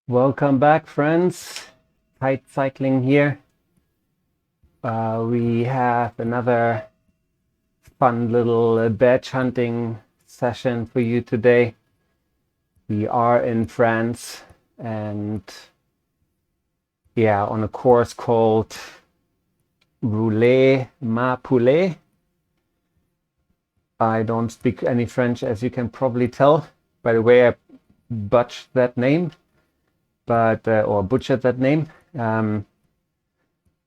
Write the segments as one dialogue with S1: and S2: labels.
S1: Welcome back, friends. Kite cycling here. We have another fun little badge hunting session for you today. We are in France and on a course called Roule Ma Poule. I don't speak any French, as you can probably tell. By the way, I butchered that name. Or butchered that name.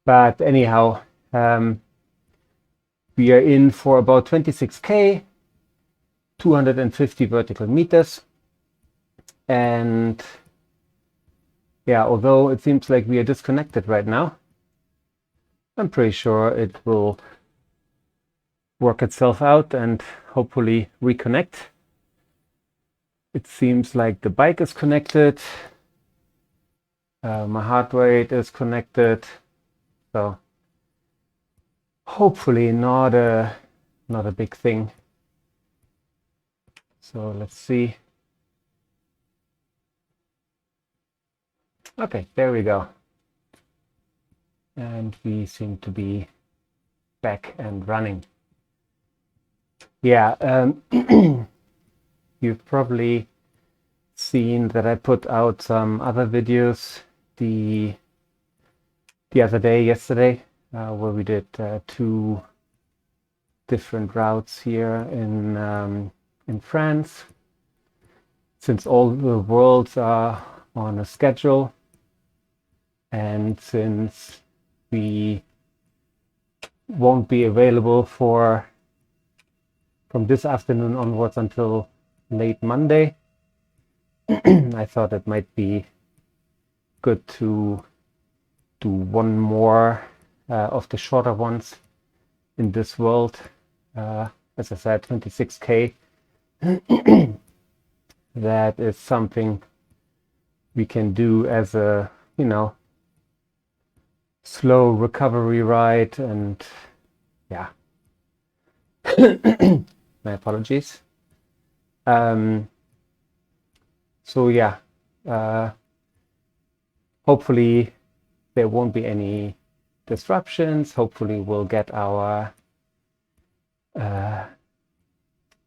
S1: But anyhow, we are in for about 26K, 250 vertical meters. And although it seems like we are disconnected right now, I'm pretty sure it will work itself out and hopefully reconnect. It seems like the bike is connected. My heart rate is connected, so hopefully not a big thing. So let's see. Okay, there we go. And we seem to be back and running. You've probably seen that I put out some other videos the other day, yesterday, where we did two different routes here in France. Since all the worlds are on a schedule, and since we won't be available from this afternoon onwards until late Monday, I thought it might be good to do one more of the shorter ones in this world. As I said, 26K. That is something we can do as a, slow recovery ride, and my apologies. Hopefully there won't be any disruptions. Hopefully we'll get our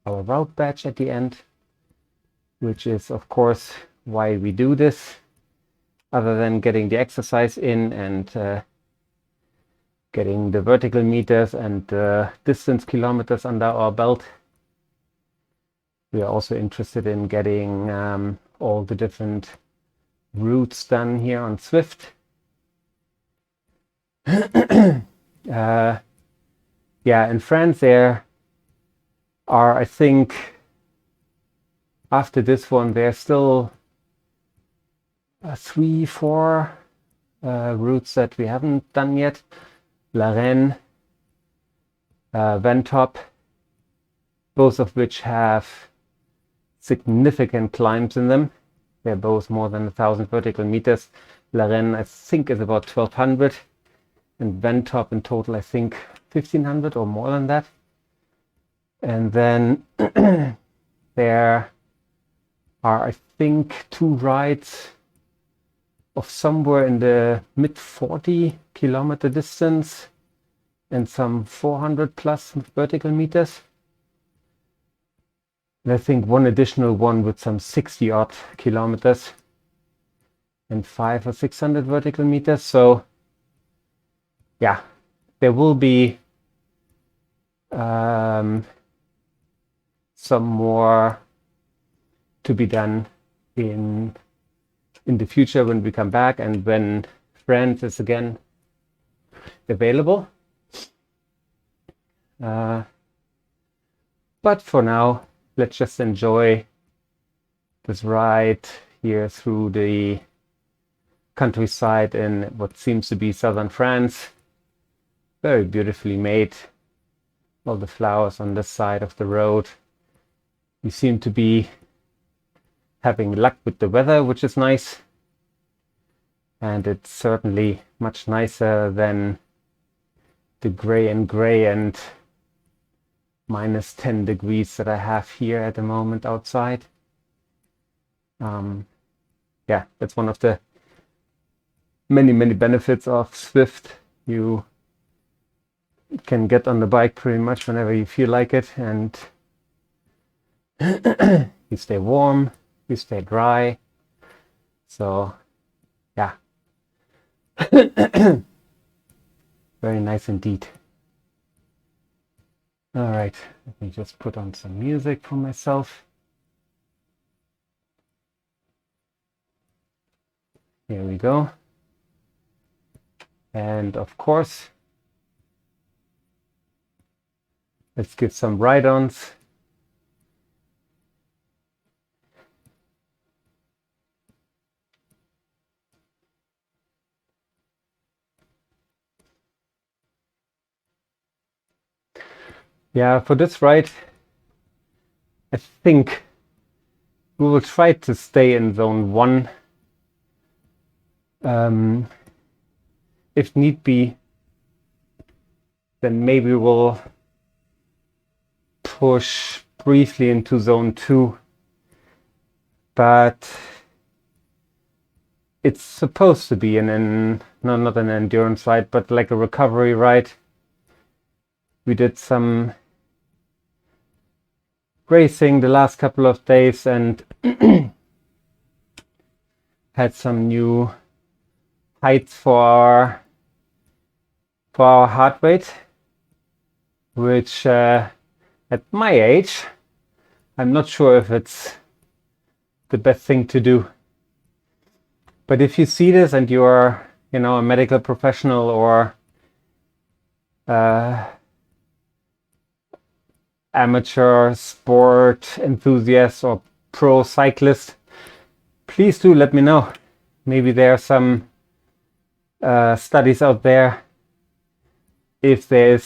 S1: route badge at the end, which is of course why we do this, other than getting the exercise in and getting the vertical meters and distance kilometers under our belt. We are also interested in getting all the different routes done here on Zwift. In France there are, I think, after this one, there's still 3-4 routes that we haven't done yet. La Reine, Ventop, both of which have significant climbs in them. They're both more than 1,000 vertical meters. La Reine, I think, is about 1,200, and Ventop in total, I think, 1,500 or more than that. And then there are, I think, 2 rides of somewhere in the mid 40 kilometer distance and some 400 plus vertical meters. And I think one additional one with some 60 odd kilometers and 500 or 600 vertical meters. So there will be some more to be done in the future when we come back and when France is again available. But for now, let's just enjoy this ride here through the countryside in what seems to be southern France. Very beautifully made. All the flowers on this side of the road. We seem to be having luck with the weather, which is nice. And it's certainly much nicer than the gray and minus 10 degrees that I have here at the moment outside. yeah, that's one of the many benefits of Zwift. You can get on the bike pretty much whenever you feel like it, and you stay warm, you stay dry. So yeah, very nice indeed. All right, let me just put on some music for myself. Here we go. And of course, let's give some ride-ons. Yeah, for this ride, I think we will try to stay in zone 1. If need be, then maybe we'll push briefly into zone 2. But it's supposed to be not an endurance ride, but like a recovery ride. We did some racing the last couple of days and had some new heights for our heart rate, which at my age, I'm not sure if it's the best thing to do. But if you see this and you're, a medical professional or amateur sport enthusiast or pro cyclist, please do let me know. Maybe there are some studies out there if it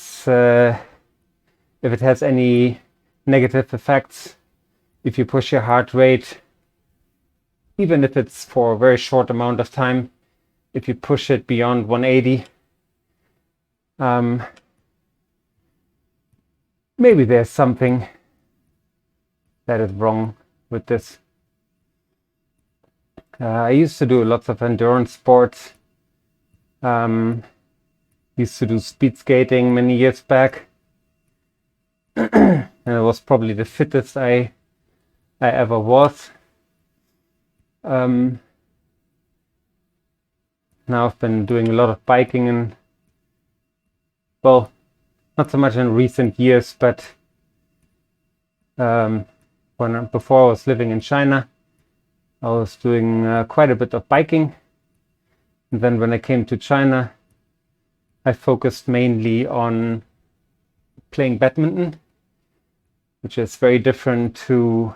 S1: has any negative effects if you push your heart rate, even if it's for a very short amount of time. If you push it beyond 180, maybe there's something that is wrong with this. I used to do lots of endurance sports. Used to do speed skating many years back. And it was probably the fittest I ever was. Now I've been doing a lot of biking and, well, not so much in recent years, but before I was living in China, I was doing quite a bit of biking. And then when I came to China, I focused mainly on playing badminton, which is very different to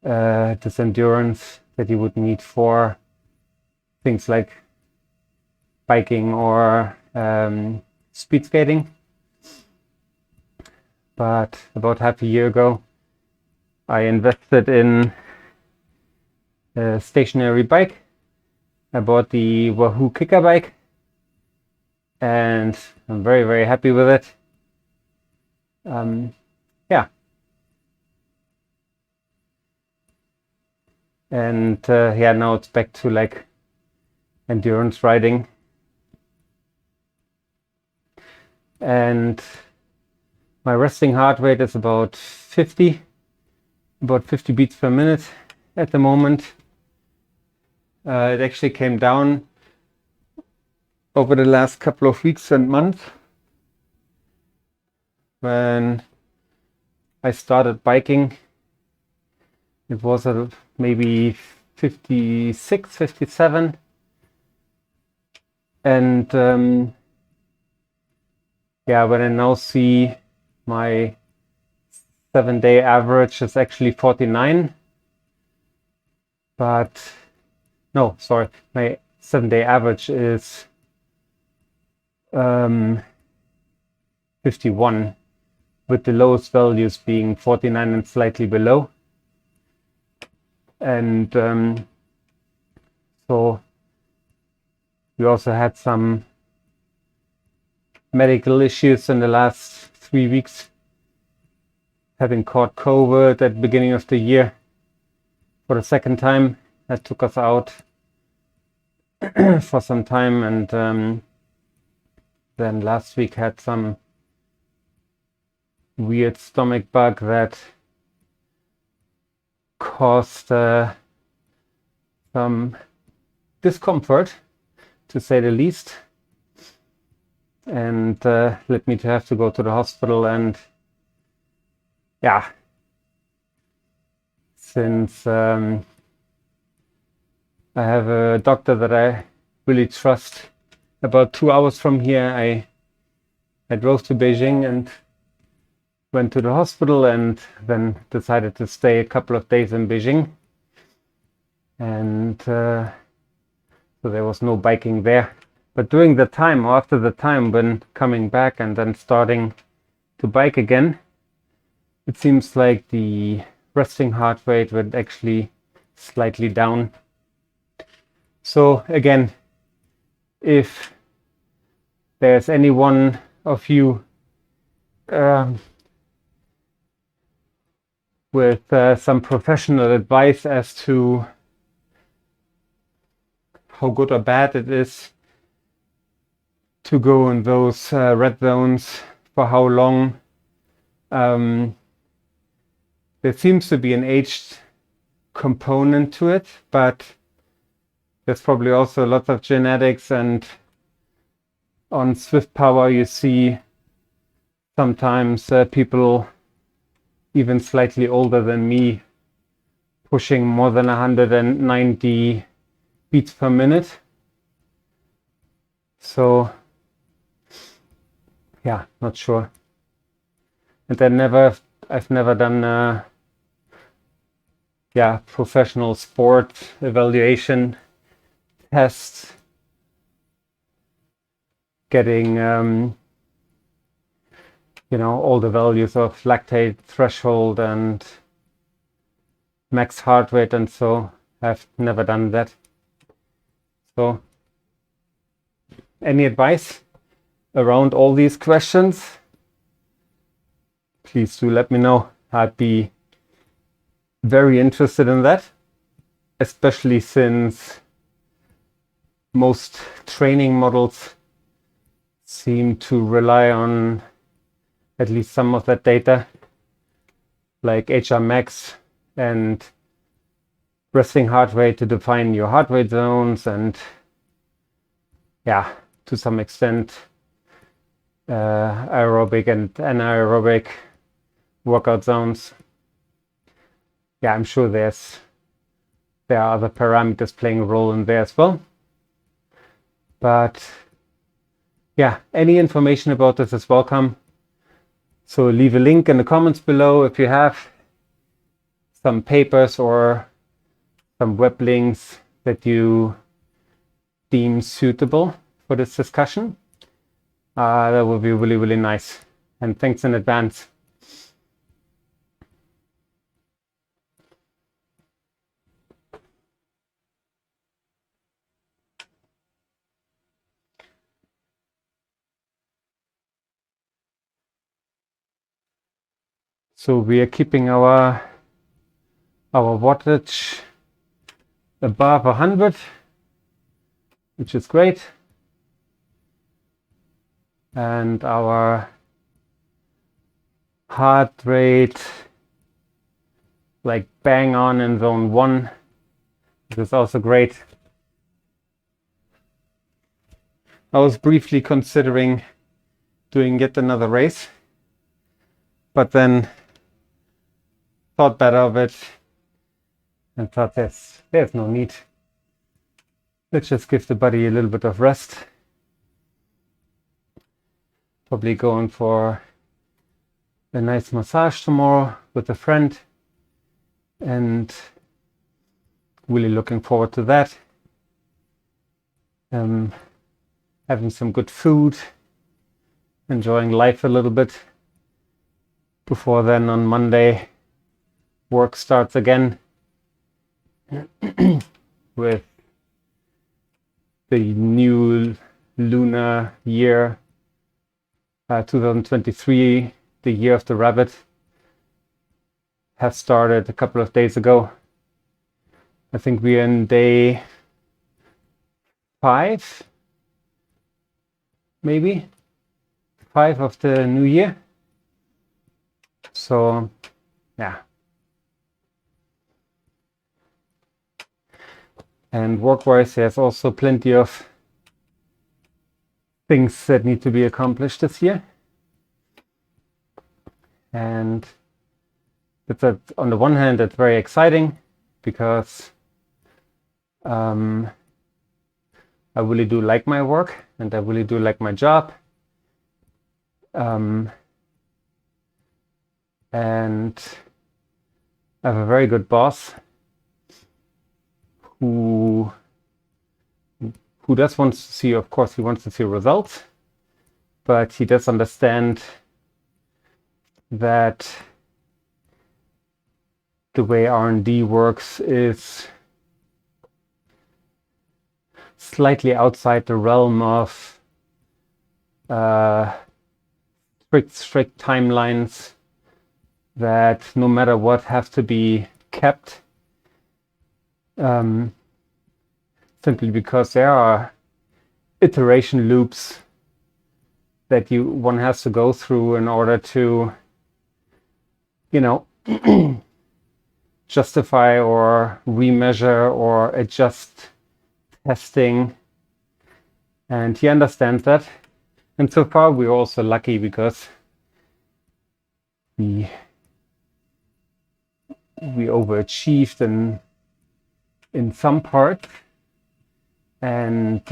S1: this endurance that you would need for things like biking or speed skating. But about half a year ago, I invested in a stationary bike. I bought the Wahoo Kicker bike, and I'm very happy with it. Yeah. And yeah, now it's back to like endurance riding. And my resting heart rate is about 50 beats per minute at the moment. It actually came down over the last couple of weeks and months. When I started biking, it was maybe 56, 57. And yeah, when I now see my 7-day average is actually 49. But no, sorry, my 7-day average is 51, with the lowest values being 49 and slightly below. And so we also had some medical issues in the last 3 weeks, having caught COVID at the beginning of the year for the second time. that took us out for some time, and then last week had some weird stomach bug that caused some discomfort, to say the least, and led me to have to go to the hospital. And yeah, since I have a doctor that I really trust about 2 hours from here, I drove to Beijing and went to the hospital, and then decided to stay a couple of days in Beijing. And so there was no biking there. But during the time, or after the time, when coming back and then starting to bike again, it seems like the resting heart rate went actually slightly down. So again, if there's any one of you with some professional advice as to how good or bad it is to go in those red zones, for how long, there seems to be an age component to it, but there's probably also lots of genetics. And on Zwift Power you see sometimes people even slightly older than me pushing more than 190 beats per minute. So yeah, not sure. And I've never done professional sport evaluation tests, getting all the values of lactate threshold and max heart rate, and so I've never done that. So any advice around all these questions, please do let me know. I'd be very interested in that, especially since most training models seem to rely on at least some of that data, like HR max and resting heart rate, to define your heart rate zones, and yeah, to some extent aerobic and anaerobic workout zones. Yeah, I'm sure there are other parameters playing a role in there as well. But yeah, any information about this is welcome. So leave a link in the comments below if you have some papers or some web links that you deem suitable for this discussion. That would be really, really nice. And thanks in advance. So we are keeping our wattage above 100, which is great. And our heart rate, like bang on in zone 1, which is also great. I was briefly considering doing yet another race, but then thought better of it and thought there's no need. Let's just give the body a little bit of rest. Probably going for a nice massage tomorrow with a friend, and really looking forward to that. Having some good food, enjoying life a little bit before then on Monday work starts again with the new lunar year, 2023, the year of the rabbit, has started a couple of days ago. I think we're in day 5, maybe 5 of the new year. So yeah. And work-wise, there's also plenty of things that need to be accomplished this year. And it's on the one hand, it's very exciting because I really do like my work and I really do like my job. And I have a very good boss who does want to see, of course, he wants to see results, but he does understand that the way R&D works is slightly outside the realm of strict timelines that no matter what have to be kept, simply because there are iteration loops that one has to go through in order to, you know, justify or remeasure or adjust testing. And he understands that. And so far we're also lucky because we overachieved in some part and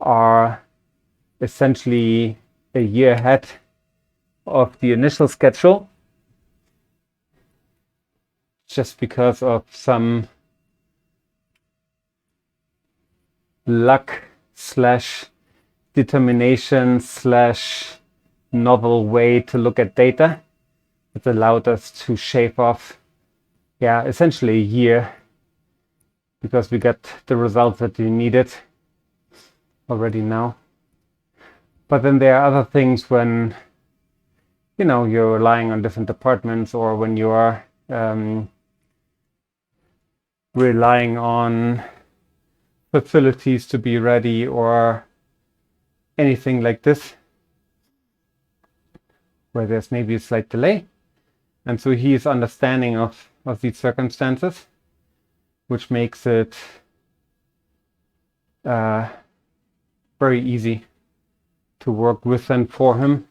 S1: are essentially a year ahead of the initial schedule, just because of some luck / determination / novel way to look at data. It allowed us to shave off, essentially a year, because we got the results that we needed already now. But then there are other things when, you're relying on different departments, or when you are relying on facilities to be ready or anything like this, where there's maybe a slight delay. And so he is understanding of these circumstances, which makes it very easy to work with and for him.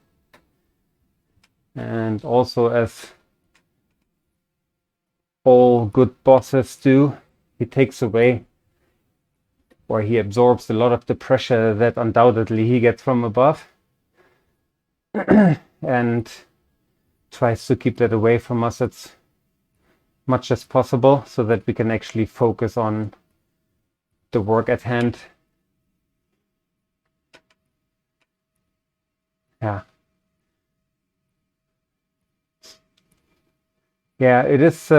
S1: And also, as all good bosses do, he takes away, or he absorbs a lot of the pressure that undoubtedly he gets from above and tries to keep that away from us as much as possible so that we can actually focus on the work at hand. Yeah, it is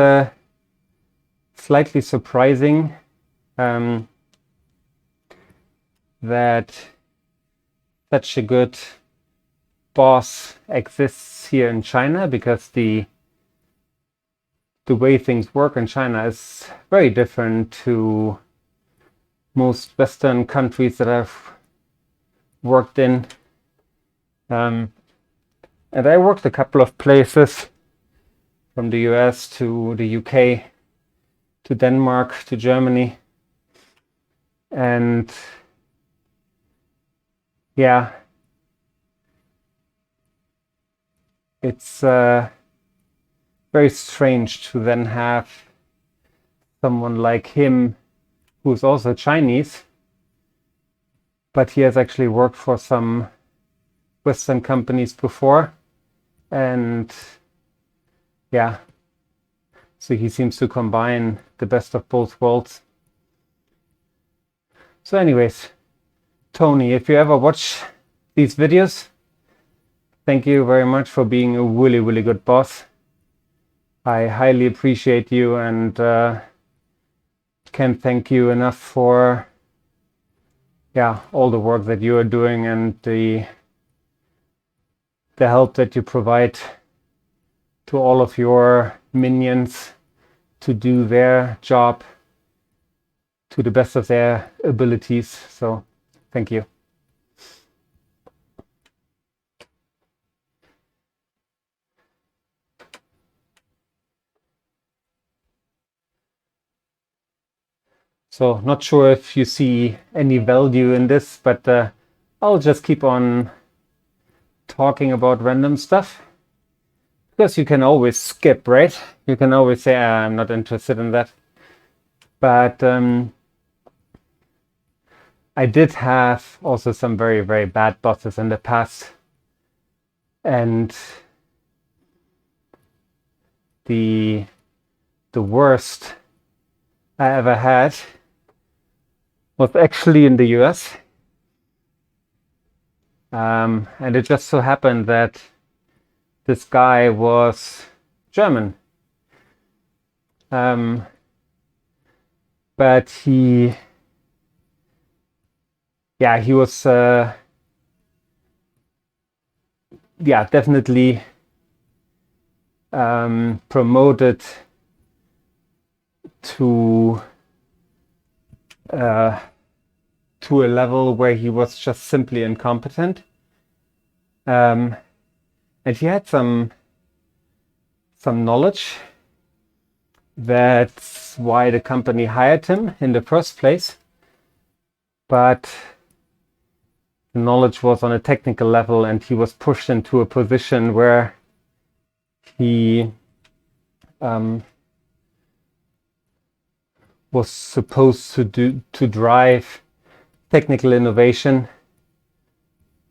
S1: slightly surprising that such a good boss exists here in China, because the way things work in China is very different to most Western countries that I've worked in. And I worked a couple of places, from the US to the UK to Denmark to Germany. And it's very strange to then have someone like him, who's also Chinese, but he has actually worked for some Western companies before. And so he seems to combine the best of both worlds. So anyways, Tony, if you ever watch these videos, thank you very much for being a really, really good boss. I highly appreciate you, and can't thank you enough for all the work that you are doing and the help that you provide to all of your minions to do their job to the best of their abilities. So thank you. So not sure if you see any value in this, but I'll just keep on talking about random stuff, because you can always skip, right? You can always say, I'm not interested in that. But I did have also some very, very bad bosses in the past. And the worst I ever had was actually in the US. And it just so happened that this guy was German. But he was definitely promoted to a level where he was just simply incompetent. And he had some knowledge. That's why the company hired him in the first place. But the knowledge was on a technical level, and he was pushed into a position where he was supposed to drive technical innovation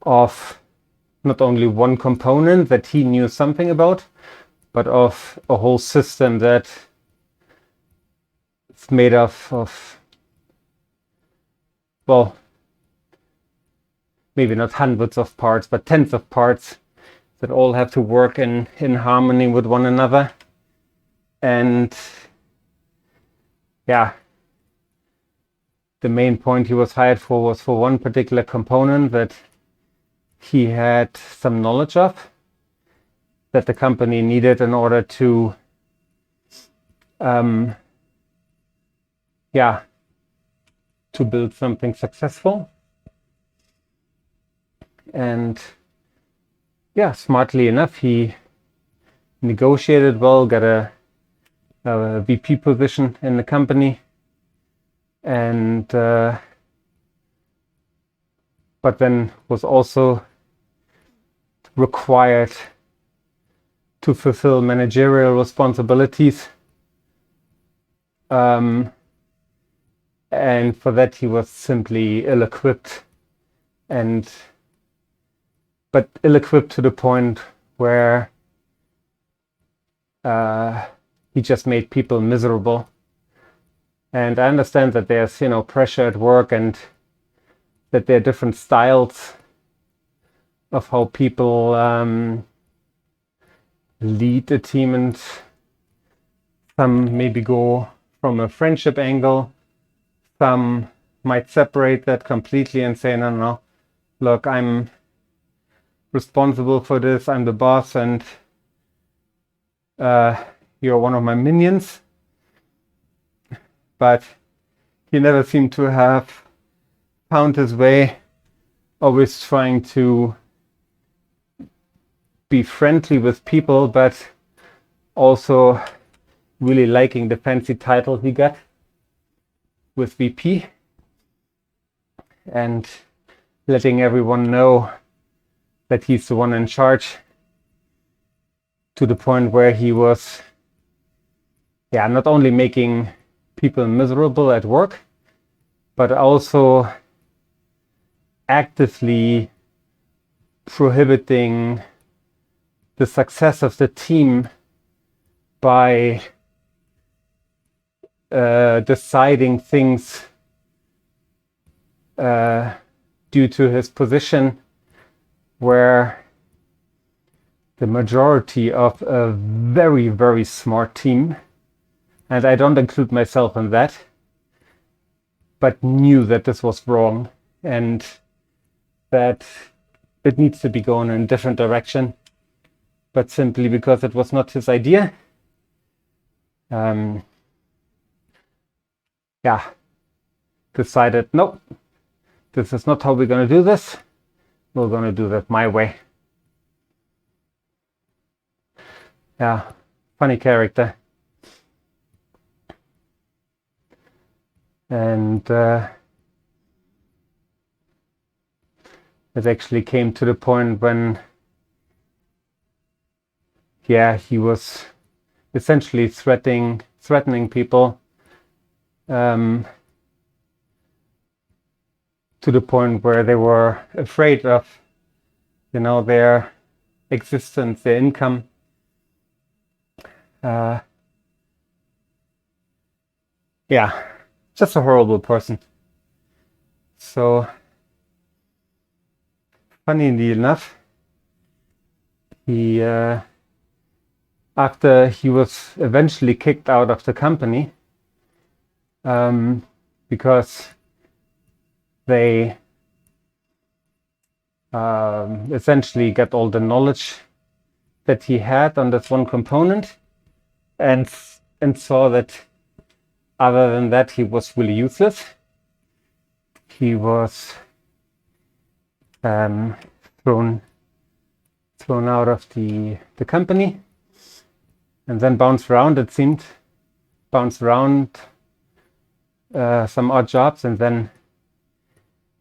S1: of not only one component that he knew something about, but of a whole system that it's made of well, maybe not hundreds of parts, but tens of parts that all have to work in harmony with one another. And yeah, the main point he was hired for was for one particular component that he had some knowledge of, that the company needed in order to to build something successful. And yeah, smartly enough, he negotiated well, got a VP position in the company, and but then was also required to fulfill managerial responsibilities. And for that he was simply ill-equipped, but ill-equipped to the point where he just made people miserable. And I understand that there's, pressure at work, and that there are different styles of how people lead a team, and some maybe go from a friendship angle. Some might separate that completely and say, no, look, I'm responsible for this, I'm the boss, and you're one of my minions. But he never seemed to have found his way, always trying to be friendly with people, but also really liking the fancy title he got with VP, and letting everyone know that he's the one in charge, to the point where he was not only making people miserable at work, but also actively prohibiting the success of the team by deciding things due to his position, where the majority of a very, very smart team, and I don't include myself in that, but knew that this was wrong and that it needs to be going in a different direction, but simply because it was not his idea, yeah, decided, nope, this is not how we're going to do this. We're going to do that my way. Yeah, funny character. And it actually came to the point when, yeah, he was essentially threatening people, to the point where they were afraid of, their existence, their income. Yeah, just a horrible person. So, funnily enough, he after he was eventually kicked out of the company, because they essentially got all the knowledge that he had on this one component, and saw that other than that he was really useless. He was thrown out of the company, and then bounced around some odd jobs, and then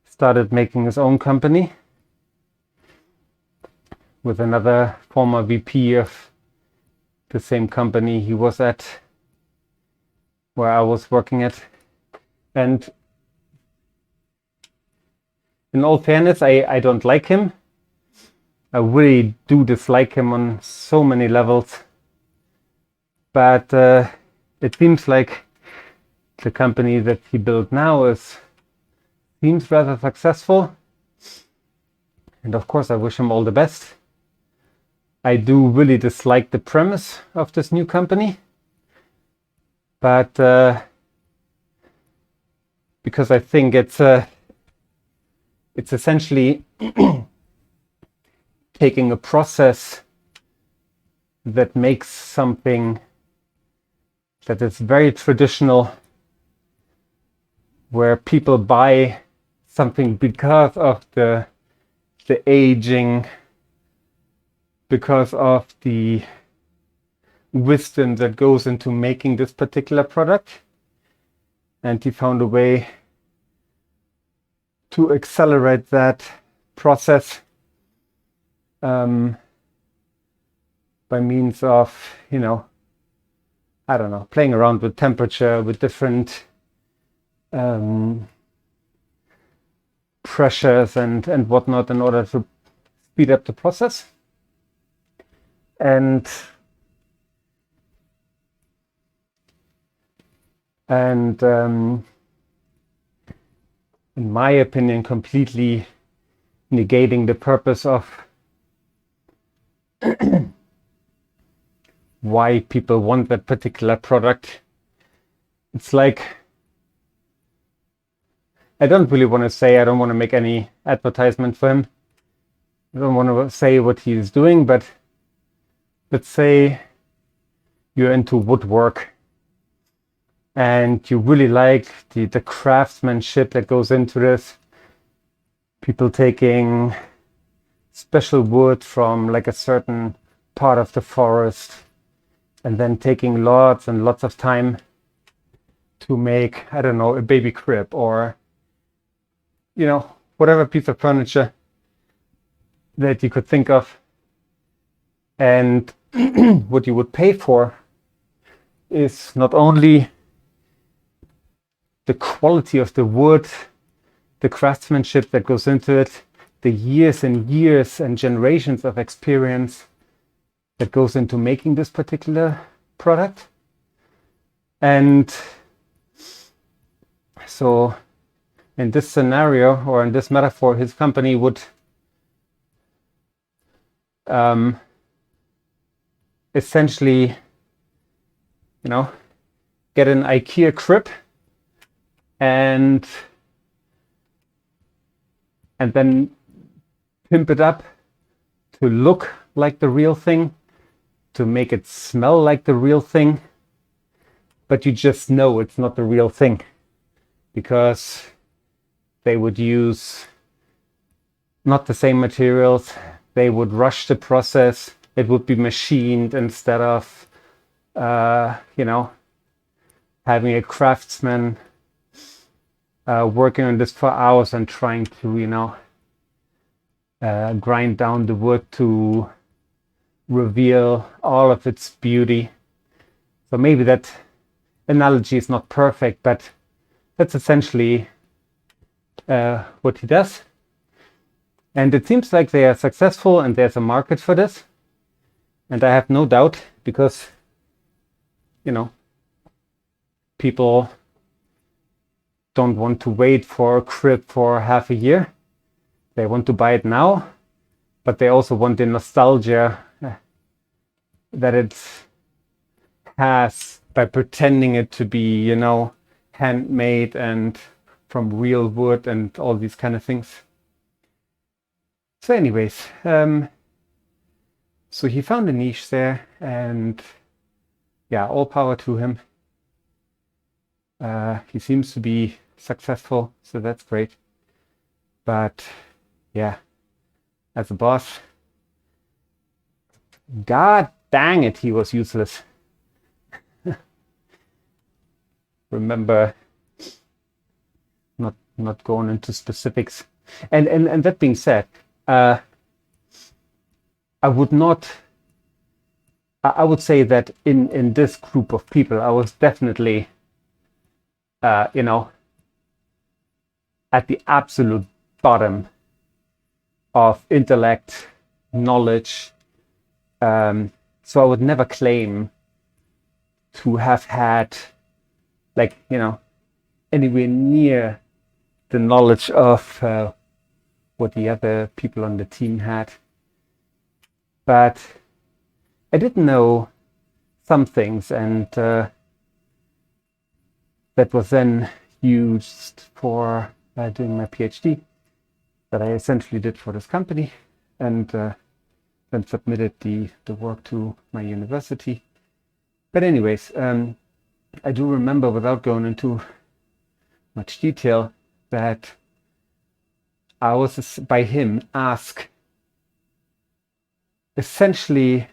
S1: started making his own company with another former VP of the same company he was at, where I was working at. And in all fairness, I don't like him. I really do dislike him on so many levels. But it seems like the company that he built now seems rather successful. And of course, I wish him all the best. I do really dislike the premise of this new company. But because I think it's essentially taking a process that makes something that is very traditional, where people buy something because of the aging, because of the wisdom that goes into making this particular product. And he found a way to accelerate that process by means of, I don't know, playing around with temperature, with different pressures and whatnot, in order to speed up the process. And in my opinion, completely negating the purpose of why people want that particular product. It's like, I don't really want to say, I don't want to make any advertisement for him. I don't want to say what he's doing, but let's say you're into woodwork and you really like the craftsmanship that goes into this. People taking special wood from like a certain part of the forest, and then taking lots and lots of time to make, I don't know, a baby crib, or, whatever piece of furniture that you could think of. And what you would pay for is not only the quality of the wood, the craftsmanship that goes into it, the years and years and generations of experience that goes into making this particular product. And so in this scenario, or in this metaphor, his company would essentially, get an IKEA crib and then pimp it up to look like the real thing, to make it smell like the real thing, but you just know it's not the real thing. because they would use not the same materials. They would rush the process. It would be machined instead of, having a craftsman working on this for hours and trying to, grind down the wood to reveal all of its beauty. So maybe that analogy is not perfect, but that's essentially what he does. And it seems like they are successful and there's a market for this. And I have no doubt, because, people don't want to wait for a crib for half a year. They want to buy it now, but they also want the nostalgia that it has by pretending it to be, handmade and from real wood and all these kind of things. So anyways, so he found a niche there, and yeah, all power to him. He seems to be successful, so that's great. But yeah, as a boss, god dang it, he was useless. Remember, not going into specifics. And that being said, I would say that in this group of people, I was definitely, at the absolute bottom of intellect, knowledge. So I would never claim to have had, anywhere near the knowledge of what the other people on the team had. But I did know some things, and that was then used for doing my PhD that I essentially did for this company, and then submitted the work to my university. But anyways, I do remember, without going into much detail, that I was by him asked essentially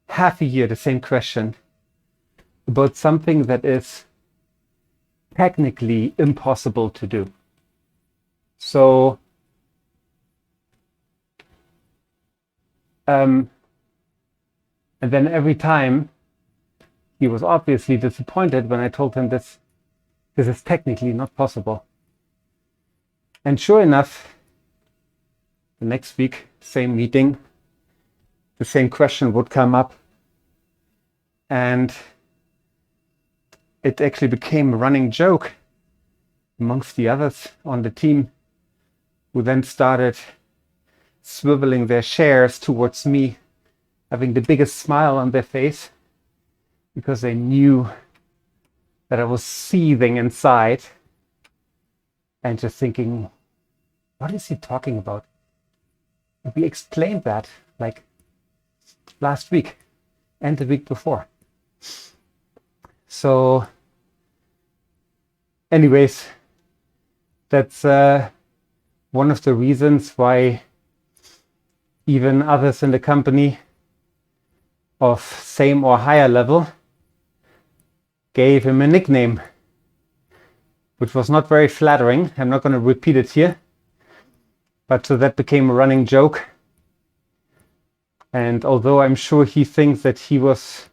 S1: half a year the same question about something that is technically impossible to do. So and then every time he was obviously disappointed when I told him this is technically not possible. And sure enough, the next week, same meeting, the same question would come up, and it actually became a running joke amongst the others on the team, who then started swiveling their chairs towards me, having the biggest smile on their face, because they knew that I was seething inside and just thinking, what is he talking about? We explained that like last week and the week before. So anyways, that's one of the reasons why even others in the company of same or higher level gave him a nickname, which was not very flattering. I'm not going to repeat it here, but so that became a running joke. And although I'm sure he thinks that he was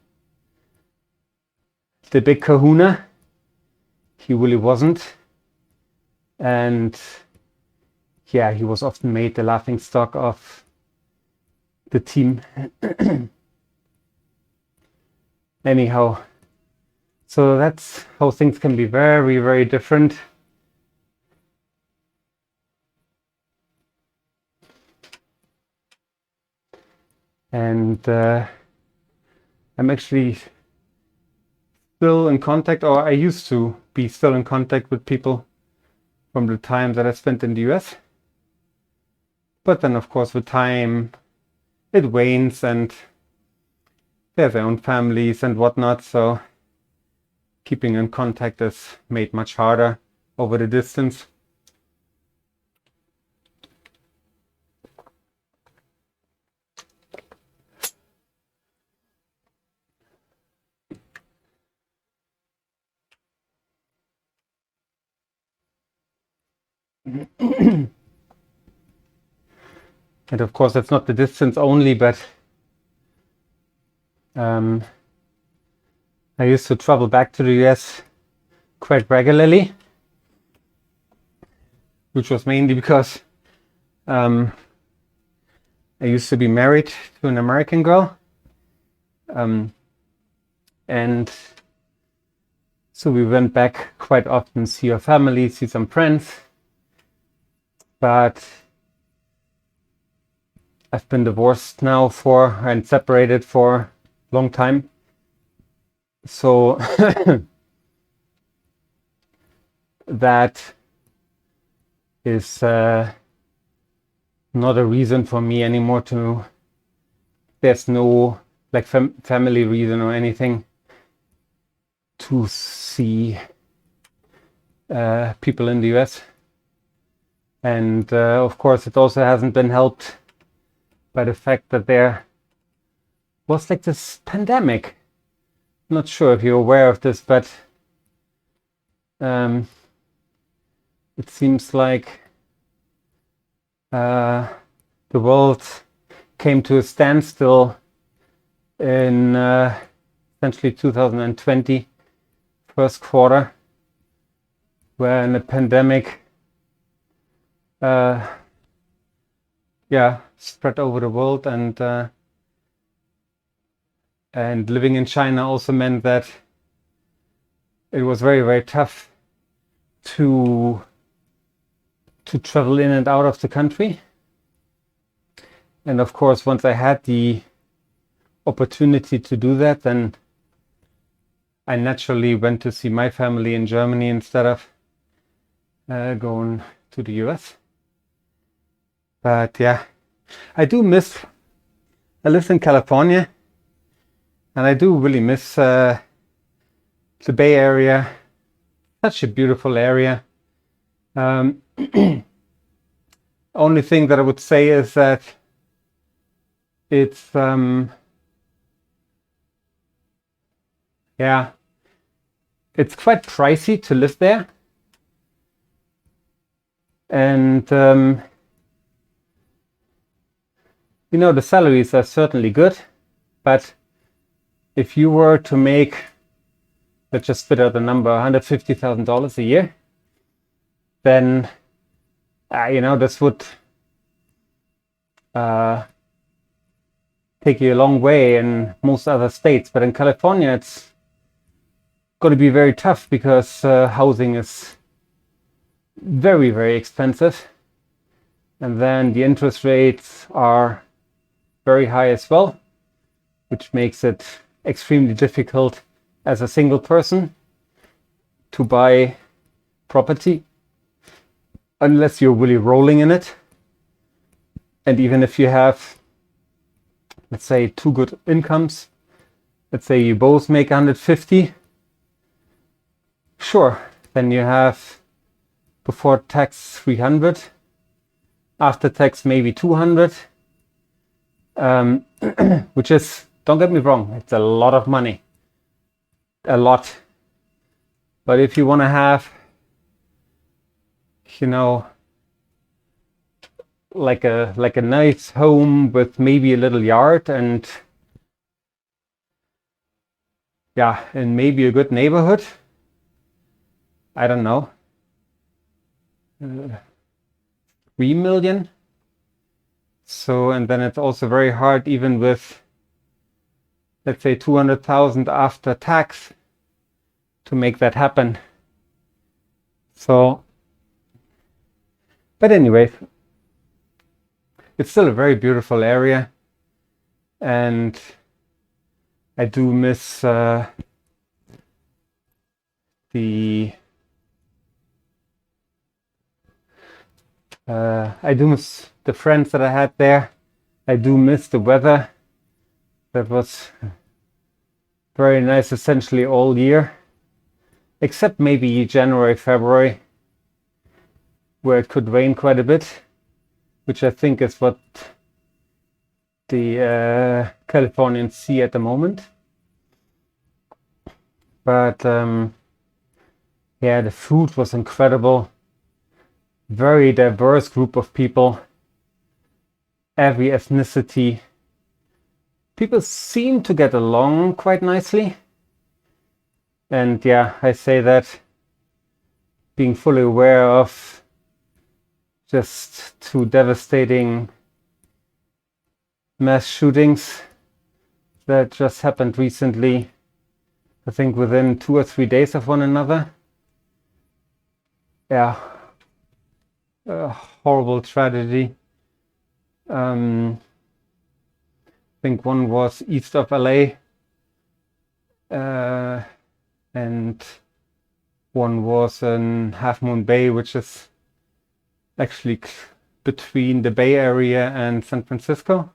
S1: the big kahuna, he really wasn't. And yeah, he was often made the laughing stock of the team. Anyhow, so that's how things can be very, very different. And I'm actually still in contact, or I used to be still in contact with people from the time that I spent in the US. But then, of course, with time, it wanes and they have their own families and whatnot. So keeping in contact is made much harder over the distance. And of course, it's not the distance only, but I used to travel back to the US quite regularly, which was mainly because I used to be married to an American girl. And so we went back quite often, see her family, see some friends. But I've been divorced now and separated for a long time. So that is not a reason for me anymore to, there's no like family reason or anything to see people in the US. And of course, it also hasn't been helped by the fact that there was like this pandemic. I'm not sure if you're aware of this, but it seems like the world came to a standstill in essentially 2020, first quarter, when the pandemic spread over the world, and living in China also meant that it was very, very tough to travel in and out of the country. And of course, once I had the opportunity to do that, then I naturally went to see my family in Germany instead of going to the US. But yeah, I live in California, and I do really miss the Bay Area. Such a beautiful area. Only thing that I would say is that it's it's quite pricey to live there. And the salaries are certainly good, but if you were to make, let's just spit out the number, $150,000 a year, then this would take you a long way in most other states. But in California, it's going to be very tough because housing is very, very expensive. And then the interest rates are very high as well, which makes it extremely difficult as a single person to buy property unless you're really rolling in it. And even if you have, let's say, two good incomes, let's say you both make 150, sure, then you have before tax 300, after tax maybe 200, which is, don't get me wrong, it's a lot of money, a lot. But if you want to have, like a nice home with maybe a little yard and maybe a good neighborhood, I don't know, 3 million. So, and then it's also very hard, even with, let's say, 200,000 after tax, to make that happen. So, but anyway, it's still a very beautiful area, and I do miss the friends that I had there. I do miss the weather. That was very nice essentially all year. except maybe January, February, where it could rain quite a bit, which I think is what the Californians see at the moment. But yeah, the food was incredible. Very diverse group of people, every ethnicity. People seem to get along quite nicely. And yeah, I say that being fully aware of just 2 devastating mass shootings that just happened recently, I think within 2 or 3 days of one another. Yeah, a horrible tragedy. I think one was east of LA, and one was in Half Moon Bay, which is actually between the Bay Area and San Francisco.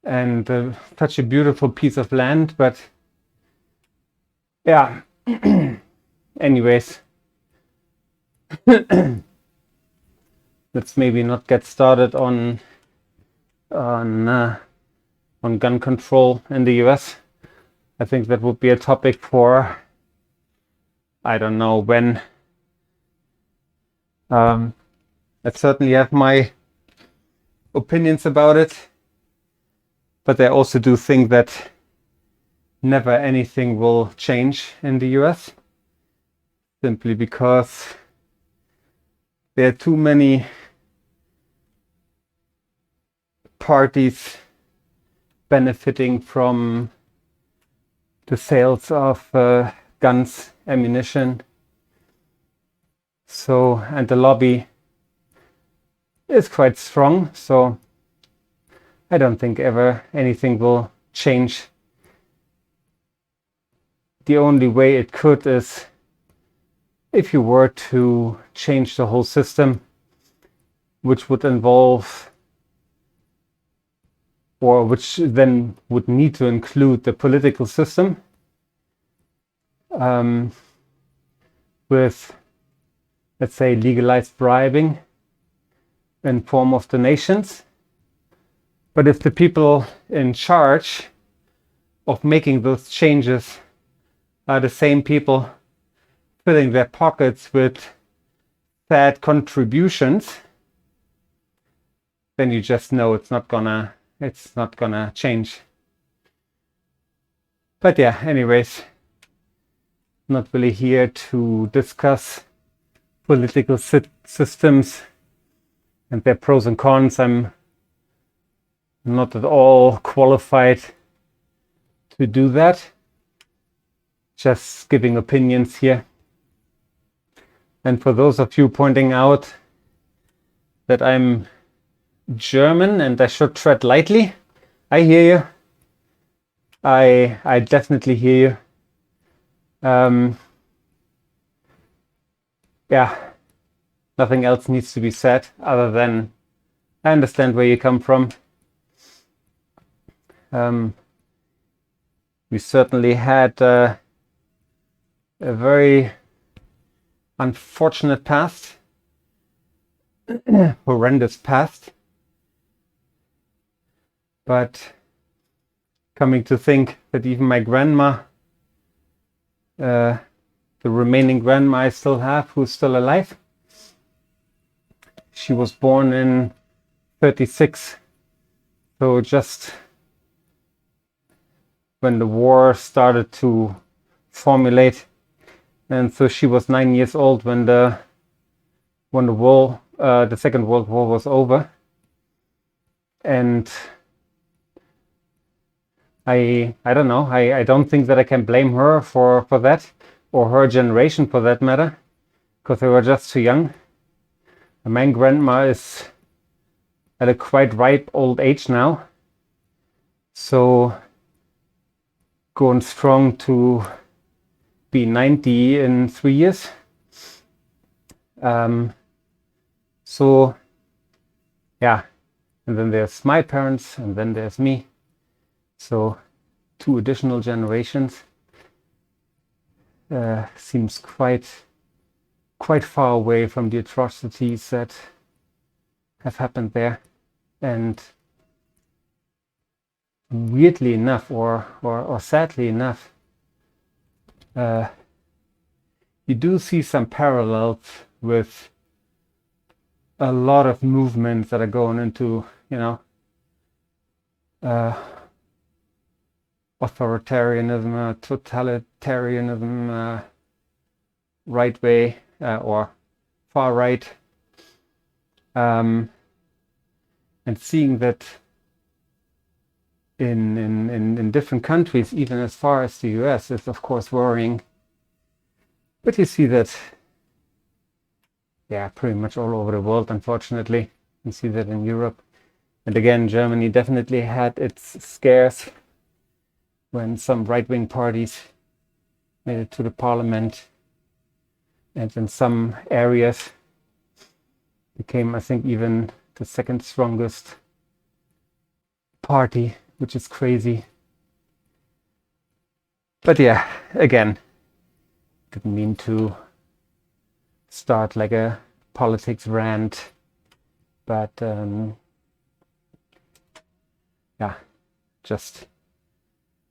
S1: And such a beautiful piece of land, but yeah. Anyways, let's maybe not get started on gun control in the US. I think that would be a topic for, I don't know when. I certainly have my opinions about it, but I also do think that never anything will change in the US, simply because there are too many parties benefiting from the sales of guns, ammunition. So, and the lobby is quite strong, so I don't think ever anything will change. The only way it could is if you were to change the whole system, which would involve, or which then would need to include the political system, with, let's say, legalized bribing in form of donations. But if the people in charge of making those changes are the same people filling their pockets with fat contributions, then you just know it's not gonna change. But yeah, anyways, not really here to discuss political systems and their pros and cons. I'm not at all qualified to do that. Just giving opinions here. And for those of you pointing out that I'm German and I should tread lightly, I hear you. I definitely hear you. Yeah, nothing else needs to be said other than I understand where you come from. We certainly had a very unfortunate past, horrendous past. But coming to think that even my grandma, the remaining grandma I still have, who's still alive, she was born in 36. So just when the war started to formulate, and so she was 9 years old when the Second World War was over. And I don't know. I don't think that I can blame her for that, or her generation for that matter, because they were just too young. My grandma is at a quite ripe old age now, so going strong to be 90 in 3 years. So yeah, and then there's my parents, and then there's me. So 2 additional generations. seems quite far away from the atrocities that have happened there. And weirdly enough, or sadly enough, you do see some parallels with a lot of movements that are going into, authoritarianism, totalitarianism, right way or far right, and seeing that in different countries, even as far as the US, is of course worrying. But you see that, yeah, pretty much all over the world, unfortunately. You see that in Europe. And again, Germany definitely had its scares when some right-wing parties made it to the parliament, and in some areas became, I think, even the second strongest party, which is crazy. But yeah, again, didn't mean to start like a politics rant, but yeah, just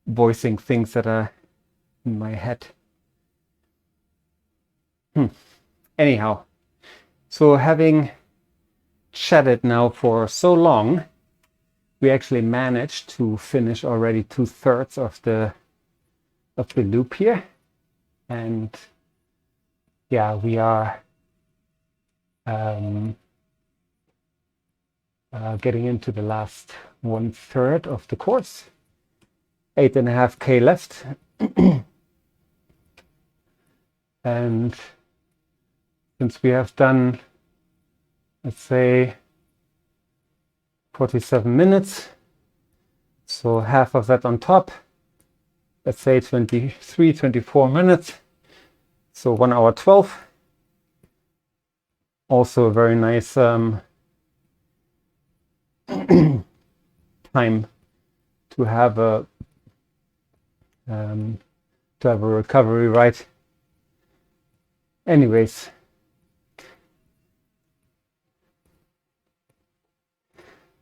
S1: voicing things that are in my head. Anyhow, so having chatted now for so long, we actually managed to finish already 2/3 of the loop here. And yeah, we are getting into the last 1/3 of the course. 8.5K left. And since we have done, let's say, 47 minutes, so half of that on top, let's say 23, 24 minutes, so 1 hour 12. Also a very nice time to have a recovery, right? Anyways,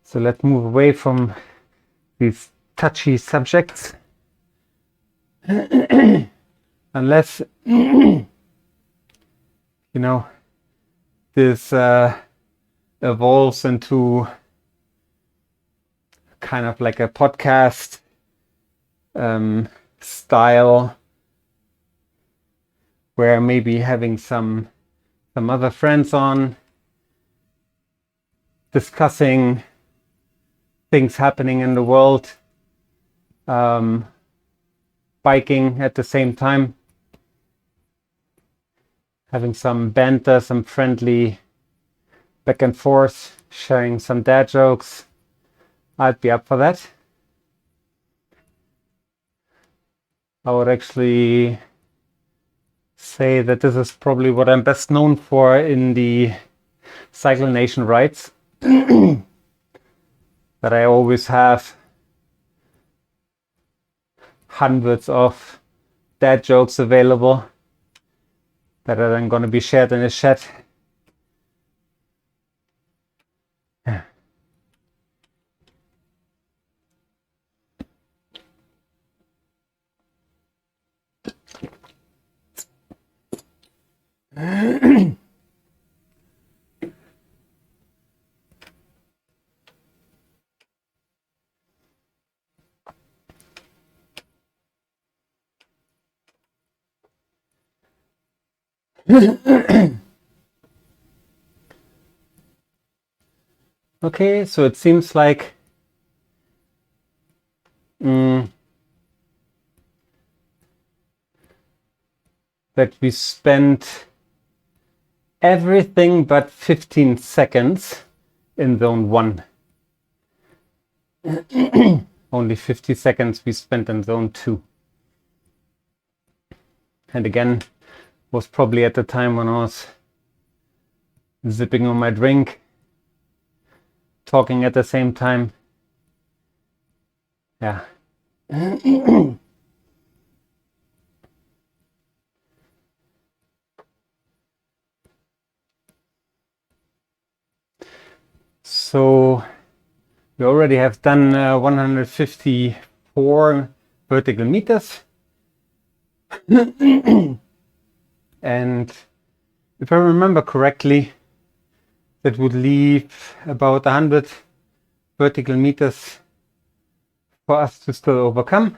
S1: so let's move away from these touchy subjects. Unless this evolves into kind of like a podcast style, where maybe having some other friends on, discussing things happening in the world, biking at the same time, having some banter, some friendly back and forth, sharing some dad jokes. I'd be up for that. I would actually say that this is probably what I'm best known for in the Cycle Nation rides. That I always have hundreds of dad jokes available that are then going to be shared in a chat. Okay, so it seems like that we spent everything but 15 seconds in zone 1. Only 50 seconds we spent in zone 2. And again, was probably at the time when I was zipping on my drink, talking at the same time. Yeah. So we already have done 154 vertical meters. And if I remember correctly, that would leave about 100 vertical meters for us to still overcome.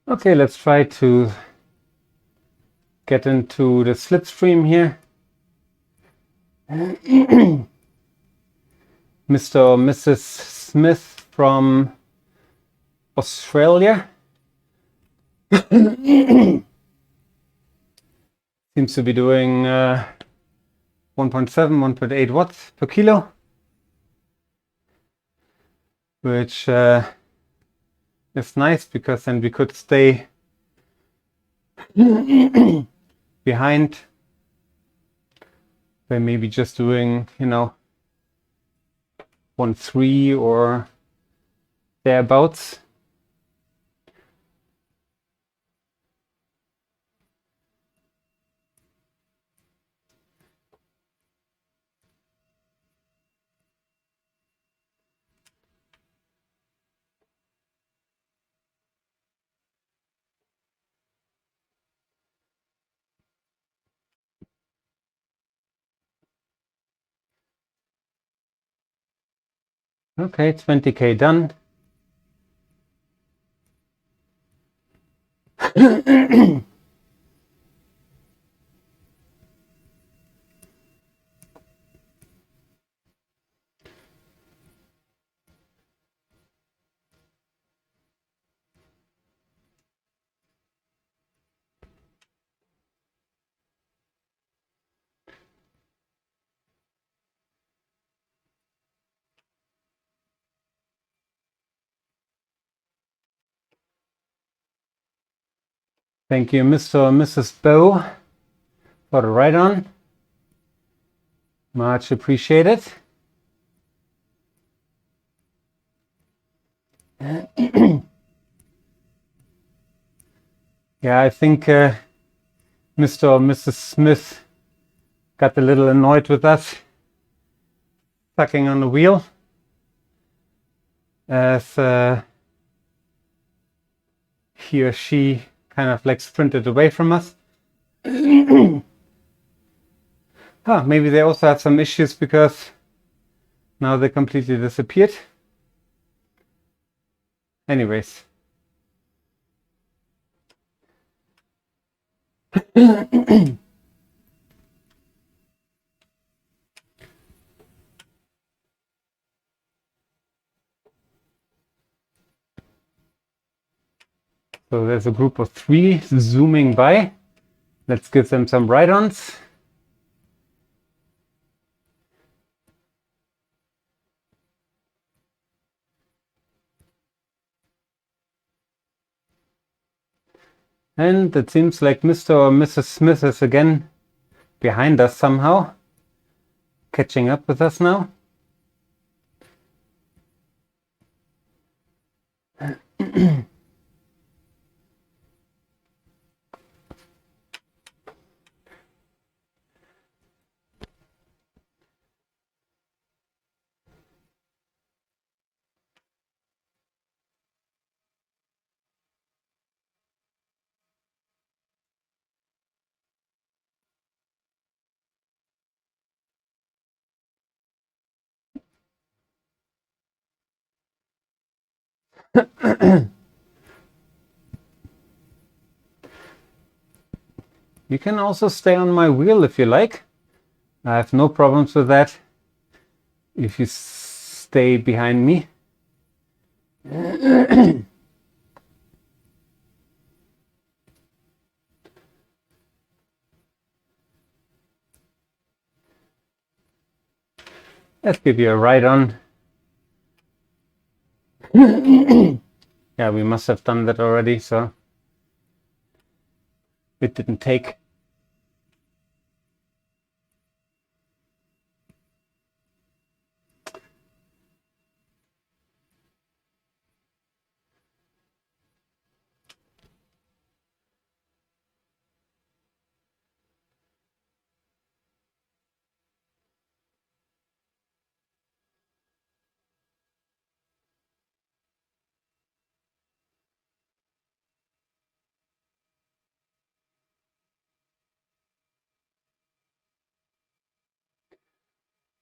S1: Okay, let's try to get into the slipstream here. Mr. or Mrs. Smith from Australia seems to be doing 1.7, 1.8 watts per kilo, which is nice because then we could stay behind by maybe just doing, 1.3 or thereabouts. Okay, 20K done. Thank you, Mr. and Mrs. Bow, for the ride-on. Much appreciated. Yeah, I think Mr. or Mrs. Smith got a little annoyed with us sucking on the wheel as he or she kind of like sprinted away from us. Maybe they also had some issues because now they completely disappeared. Anyways. So there's a group of 3 zooming by. Let's give them some ride-ons. And it seems like Mr. or Mrs. Smith is again behind us somehow, catching up with us now. You can also stay on my wheel if you like. I have no problems with that if you stay behind me. Let's give you a ride on. Yeah, we must have done that already, so it didn't take.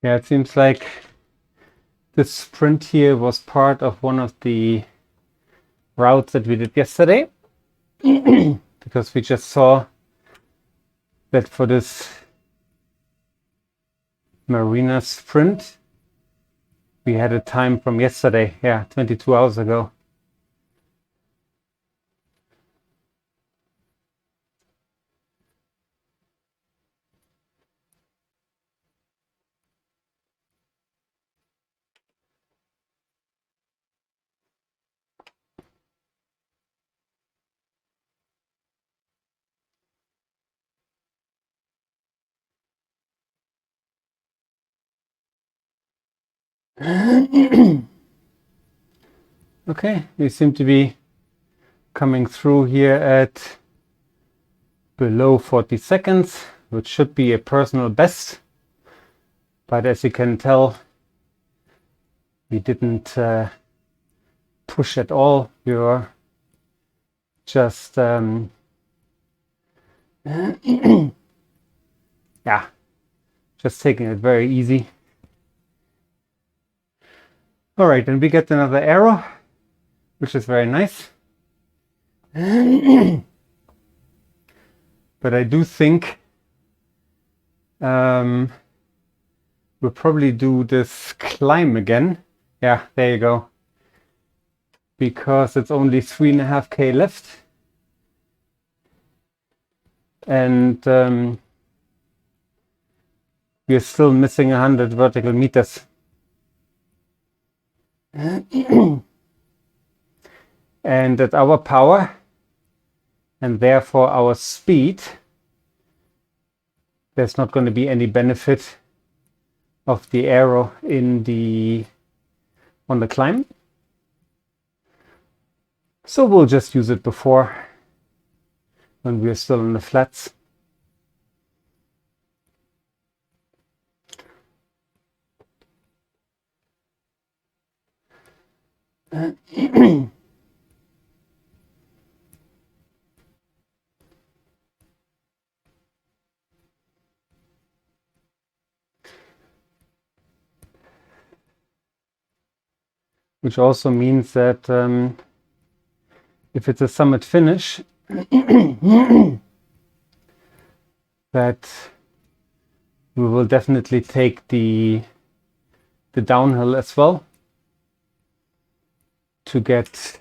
S1: Yeah, it seems like this sprint here was part of one of the routes that we did yesterday. Because we just saw that for this Marina sprint, we had a time from yesterday. Yeah, 22 hours ago. Okay, we seem to be coming through here at below 40 seconds, which should be a personal best. But as you can tell, we didn't push at all. We were just, yeah, just taking it very easy. All right, and we get another arrow, which is very nice. But I do think we'll probably do this climb again. Yeah, there you go. Because it's only 3.5K left. And we're still missing 100 vertical meters. And at our power, and therefore our speed, there's not going to be any benefit of the arrow on the climb. So we'll just use it before when we're still in the flats. Which also means that if it's a summit finish, that we will definitely take the downhill as well to get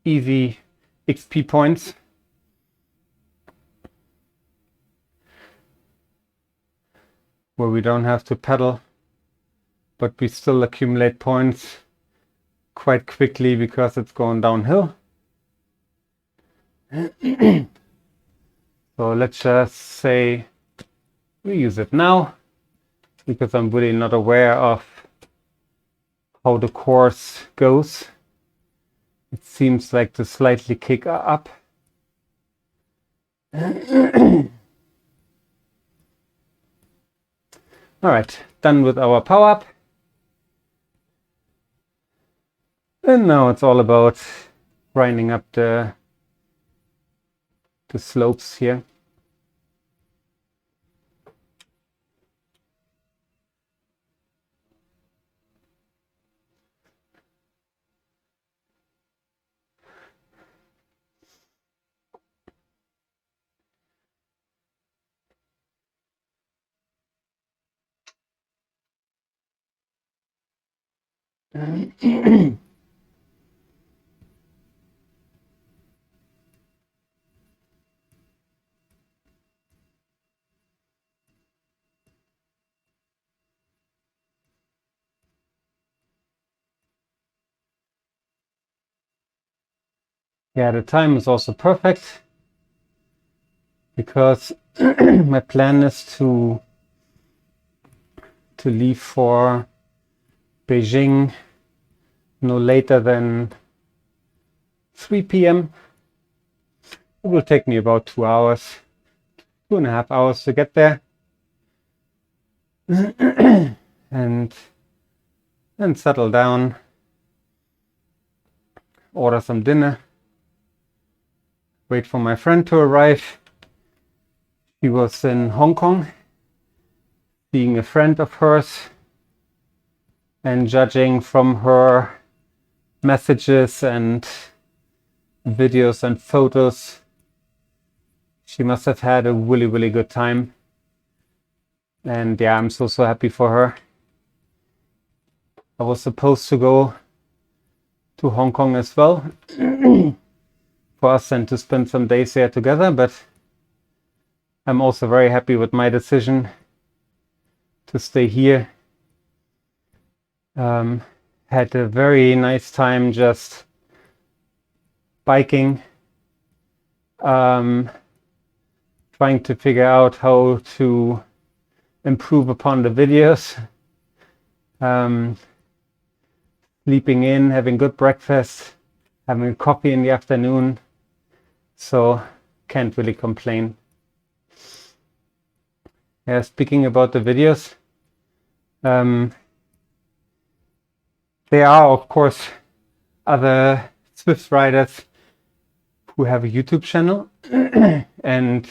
S1: easy XP points. Where we don't have to pedal, but we still accumulate points quite quickly because it's going downhill. So let's just say we use it now, because I'm really not aware of how the course goes. It seems like to slightly kick up. All right, done with our power up. And now it's all about grinding up the slopes here. Yeah, the time is also perfect because my plan is to leave for Beijing no later than 3 p.m. It will take me about 2 hours, 2.5 hours to get there. And then settle down, order some dinner, wait for my friend to arrive. She was in Hong Kong, seeing a friend of hers, and judging from her messages and videos and photos, she must have had a really, really good time. And yeah, I'm so happy for her. I was supposed to go to Hong Kong as well for us and to spend some days there together, but I'm also very happy with my decision to stay here. Had a very nice time just biking, trying to figure out how to improve upon the videos, sleeping in, having good breakfast, having coffee in the afternoon, so can't really complain. Yeah, speaking about the videos, there are of course other Zwift riders who have a YouTube channel and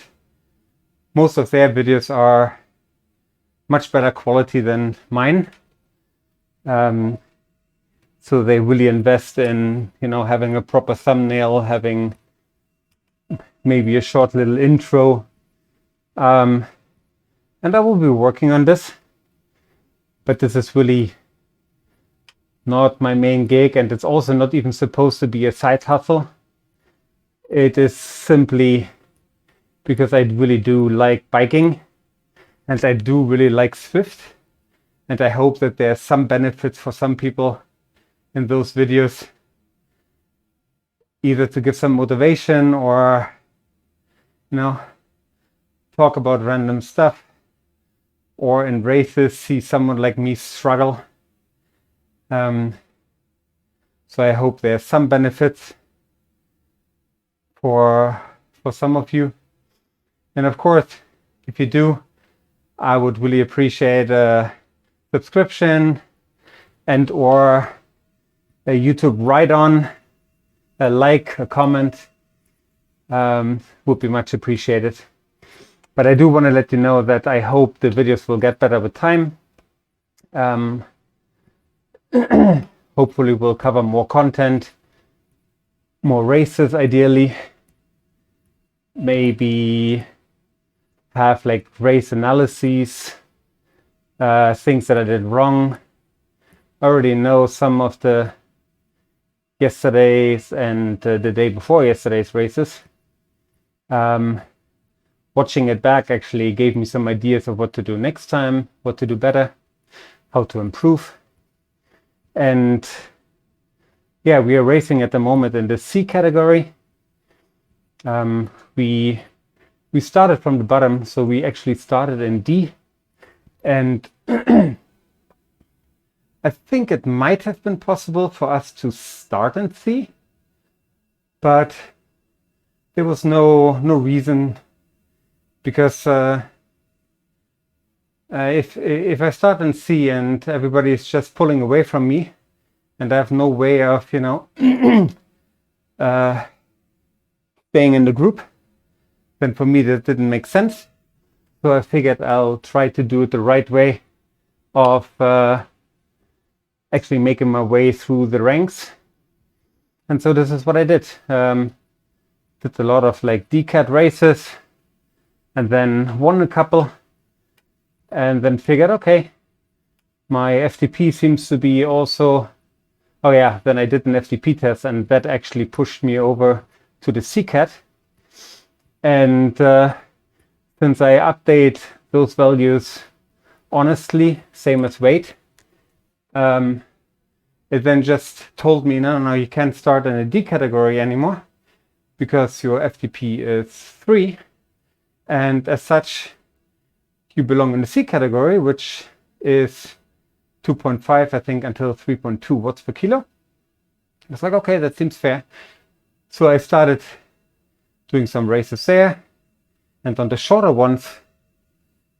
S1: most of their videos are much better quality than mine. So they really invest in, having a proper thumbnail, having maybe a short little intro. And I will be working on this, but this is really not my main gig, and it's also not even supposed to be a side hustle. It is simply because I really do like biking and I do really like Zwift, and I hope that there's some benefits for some people in those videos, either to give some motivation or talk about random stuff, or in races see someone like me struggle. So I hope there's some benefits for some of you. And of course, if you do, I would really appreciate a subscription and or a YouTube write-on, a like, a comment, would be much appreciated. But I do want to let you know that I hope the videos will get better with time. Hopefully we'll cover more content, more races ideally, maybe have like race analyses, things that I did wrong. I already know some of the yesterday's and the day before yesterday's races. Watching it back actually gave me some ideas of what to do next time, what to do better, how to improve. And yeah, we are racing at the moment in the C category. We started from the bottom, so we actually started in D, and I think it might have been possible for us to start in C, but there was no reason, because if I start in C and everybody is just pulling away from me and I have no way of staying in the group, then for me that didn't make sense. So I figured I'll try to do it the right way of actually making my way through the ranks. And so this is what I did. Did a lot of like DCAT races and then won a couple, and then figured, okay, my FTP seems to be also, oh yeah, then I did an FTP test and that actually pushed me over to the CCAT. And since I update those values honestly, same as weight, it then just told me, no, you can't start in a D category anymore. because your FTP is 3, and as such you belong in the C category, which is 2.5, I think, until 3.2 watts per kilo. It's like, okay, that seems fair. So I started doing some races there, and on the shorter ones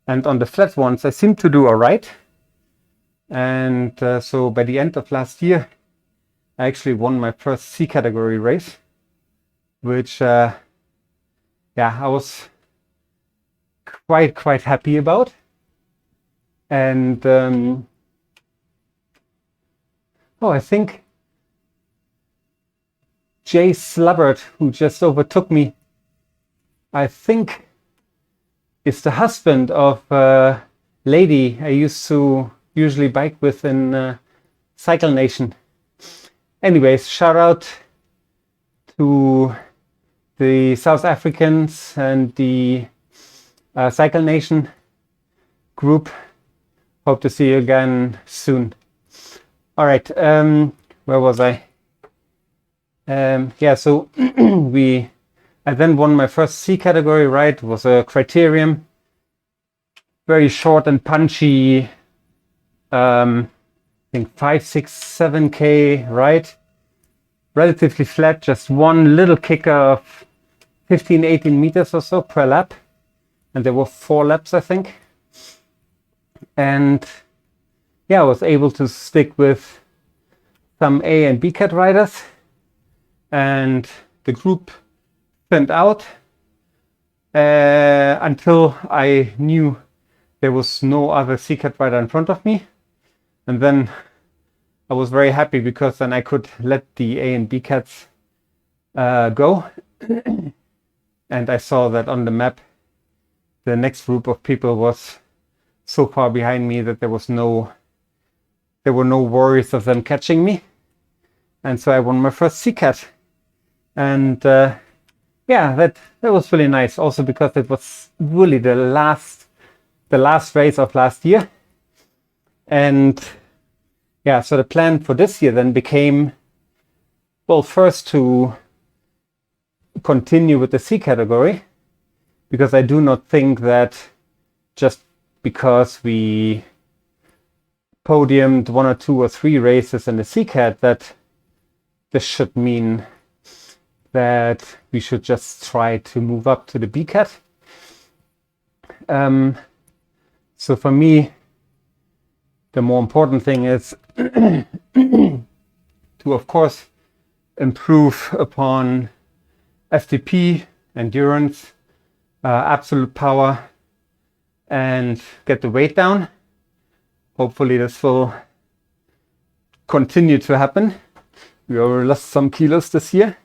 S1: and on the flat ones I seem to do all right. And so by the end of last year I actually won my first C category race, which yeah, I was quite happy about. And oh, I think Jay Slubbert, who just overtook me, I think is the husband of a lady I used to usually bike with in Cycle Nation. Anyways, shout out to the South Africans and the Cycle Nation group. Hope to see you again soon. All right, where was I? Yeah, so I then won my first C category ride. It was a criterium, very short and punchy, I think 5, 6, 7K ride, relatively flat, just one little kicker of 15, 18 meters or so per lap, and there were 4 laps, I think. And yeah, I was able to stick with some A and B cat riders, and the group thinned out until I knew there was no other C cat rider in front of me. And then I was very happy, because then I could let the A and B cats go. And I saw that on the map the next group of people was so far behind me that there were no worries of them catching me. And so I won my first C cat. And yeah, that was really nice, also because it was really the last race of last year. And yeah, so the plan for this year then became, well, first to continue with the C category, because I do not think that just because we podiumed 1 or 2 or 3 races in the C cat that this should mean that we should just try to move up to the B cat. So for me, the more important thing is to, of course, improve upon FTP, endurance, absolute power, and get the weight down. Hopefully this will continue to happen. We already lost some kilos this year.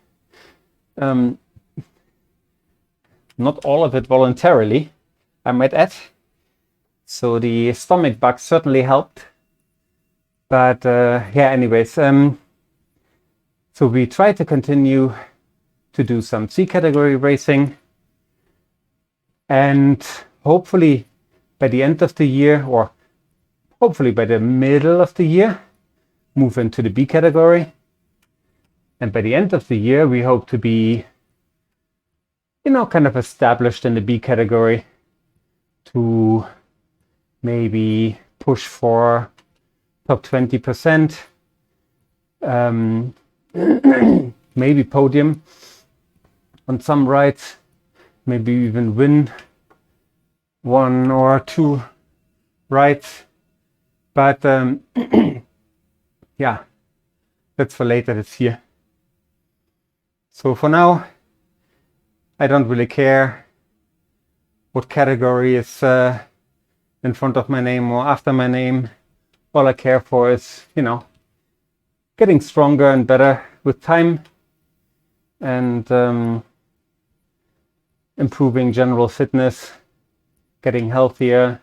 S1: Not all of it voluntarily, I might add. So the stomach bug certainly helped. But yeah, anyways, so we try to continue to do some C category racing, and hopefully by the end of the year, or hopefully by the middle of the year, move into the B category. And by the end of the year, we hope to be, kind of established in the B category, to maybe push for top 20%, maybe podium on some rides, maybe even win 1 or 2 rides. But yeah, that's for later this year. So for now, I don't really care what category is in front of my name or after my name. All I care for is, getting stronger and better with time, and improving general fitness, getting healthier,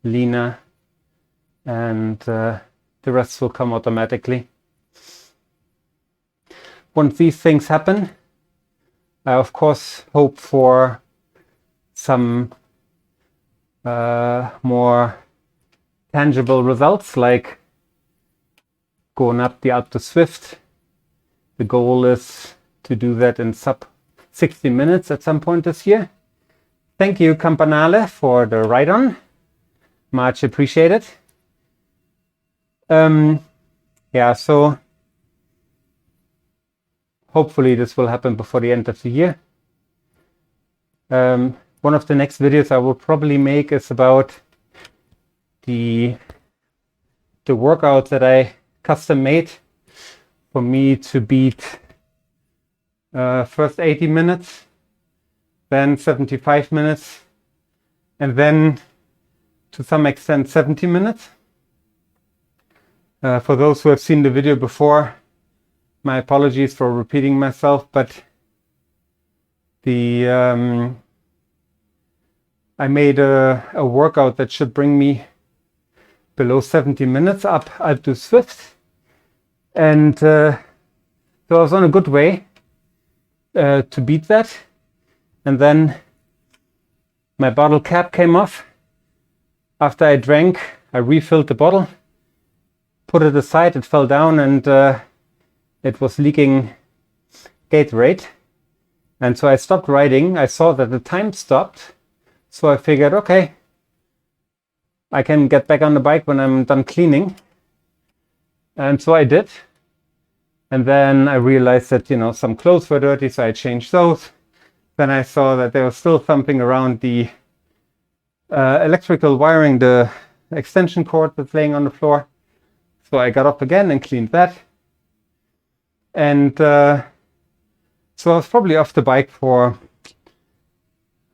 S1: leaner, and the rest will come automatically. Once these things happen, I of course hope for some more tangible results, like going up the Alpe d'Huez Zwift. The goal is to do that in sub 60 minutes at some point this year. Thank you, Campanale, for the ride-on. Much appreciated. Yeah, so hopefully this will happen before the end of the year. One of the next videos I will probably make is about the workout that I custom made for me to beat first 80 minutes, then 75 minutes, and then to some extent 70 minutes. For those who have seen the video before, my apologies for repeating myself, but I made a workout that should bring me below 70 minutes up to Zwift. And so I was on a good way to beat that. And then my bottle cap came off. After I drank, I refilled the bottle, put it aside, it fell down, and it was leaking Gatorade. And so I stopped riding. I saw that the time stopped. So I figured, okay, I can get back on the bike when I'm done cleaning. And so I did. And then I realized that, you know, some clothes were dirty, so I changed those. Then I saw that there was still something around the electrical wiring, the extension cord that's laying on the floor. So I got up again and cleaned that. And so I was probably off the bike for, I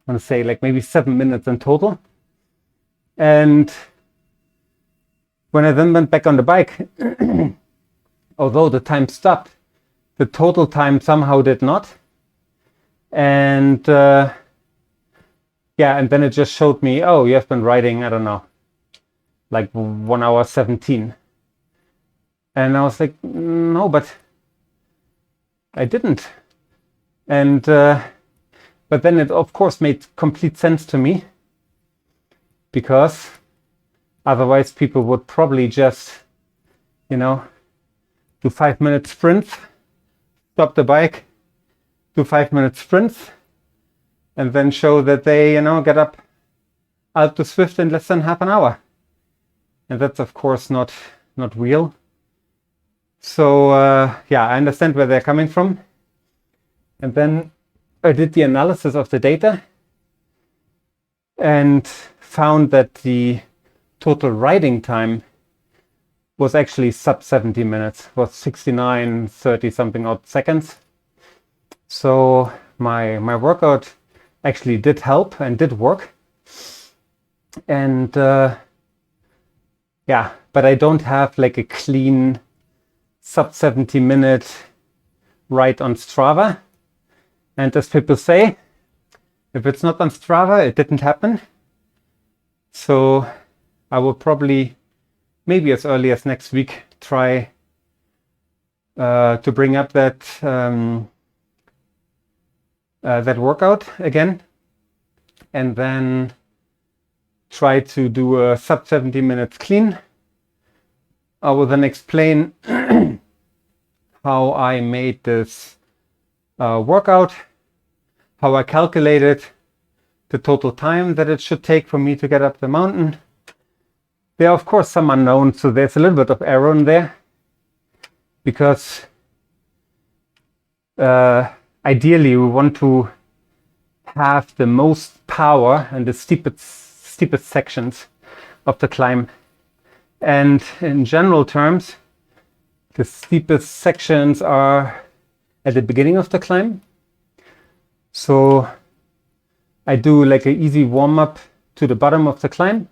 S1: want to say, like maybe 7 minutes in total. And when I then went back on the bike, although the time stopped, the total time somehow did not. And yeah, and then it just showed me, oh, you have been riding, I don't know, like 1 hour 17. And I was like, no, but I didn't. And but then it of course made complete sense to me, because otherwise people would probably just, you know, do 5-minute sprints, stop the bike, do 5-minute sprints, and then show that they, you know, get up to Zwift in less than half an hour. And that's of course not real. So yeah, I understand where they're coming from. And then I did the analysis of the data and found that the total riding time was actually sub 70 minutes, was 69.30 something odd seconds. So my workout actually did help and did work. And yeah, but I don't have like a clean sub 70 minute ride on Strava. And as people say, if it's not on Strava, it didn't happen. So I will probably, maybe as early as next week, try to bring up that that workout again, and then try to do a sub 70 minutes clean. I will then explain how I made this workout, how I calculated the total time that it should take for me to get up the mountain. There are of course some unknowns, so there's a little bit of error in there, because ideally we want to have the most power in the steepest sections of the climb. And in general terms, the steepest sections are at the beginning of the climb. So I do like an easy warm-up to the bottom of the climb,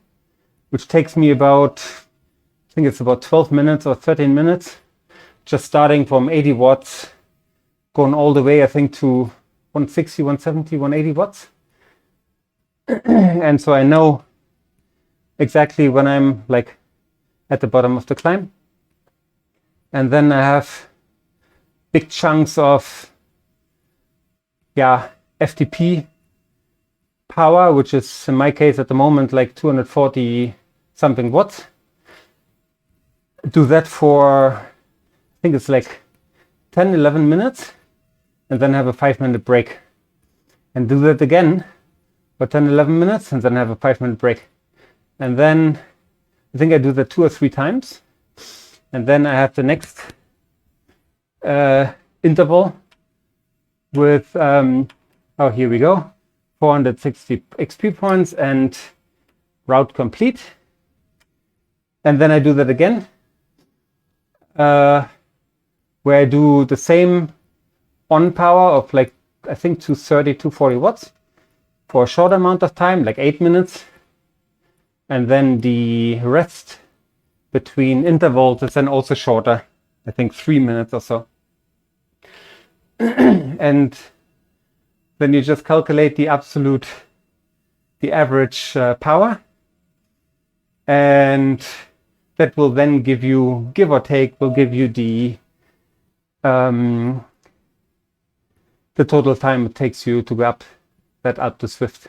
S1: which takes me about, I think it's about 12 minutes or 13 minutes, just starting from 80 watts, going all the way, I think, to 160, 170, 180 watts. And so I know exactly when I'm like at the bottom of the climb. And then I have big chunks of, yeah, FTP power, which is in my case at the moment like 240 something watts. Do that for, I think it's like 10, 11 minutes, and then have a 5-minute break. and do that again for 10-11 minutes, and then have a 5-minute break. And then I think I do that 2 or 3 times, and then I have the next interval with oh, here we go, 460 XP points and route complete. And then I do that again, where I do the same on power of like, I think 230, 240 watts for a short amount of time, like 8 minutes. And then the rest between intervals is then also shorter, I think 3 minutes or so. And then you just calculate the average power, and that will then give you, give or take, will give you the total time it takes you to go up to Zwift.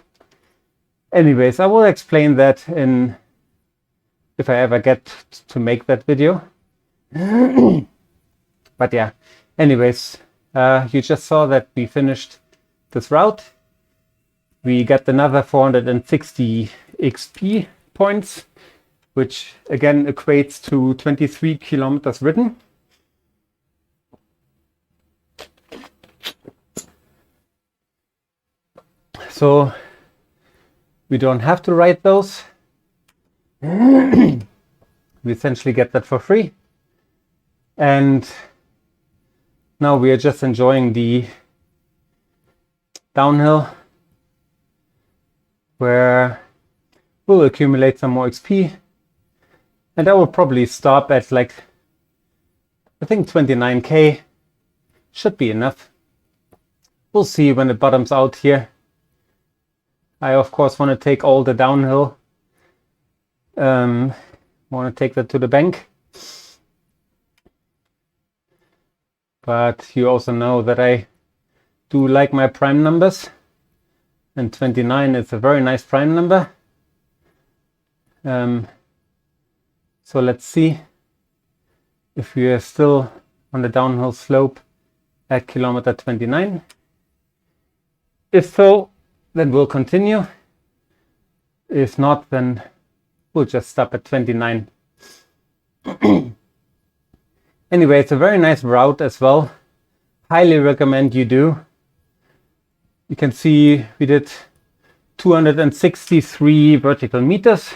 S1: Anyways, I will explain that if I ever get to make that video. But yeah, anyways, you just saw that we finished this route. We got another 460 XP points, which again equates to 23 kilometers ridden. So we don't have to ride those. We essentially get that for free. And now we are just enjoying the downhill, where we'll accumulate some more XP. And I will probably stop at like, I think 29k should be enough. We'll see when it bottoms out here. I of course want to take all the downhill. Want to take that to the bank. But you also know that I do like my prime numbers, and 29 is a very nice prime number. So let's see if we are still on the downhill slope at kilometer 29. If so, then we'll continue. If not, then we'll just stop at 29. Anyway, it's a very nice route as well. Highly recommend you do. You can see we did 263 vertical meters.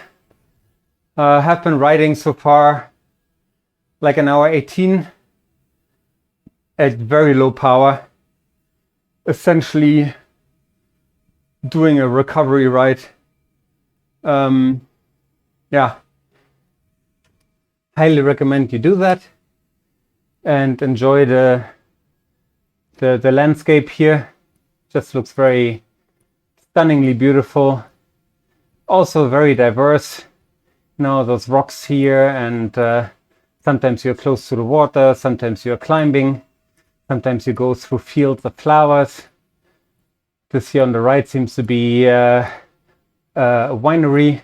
S1: Have been riding so far like an hour 18 at very low power. Essentially doing a recovery ride. Yeah, highly recommend you do that and enjoy the landscape here. Just looks very stunningly beautiful. Also very diverse. You know, those rocks here, and sometimes you're close to the water, sometimes you're climbing, sometimes you go through fields of flowers. This here on the right seems to be a winery.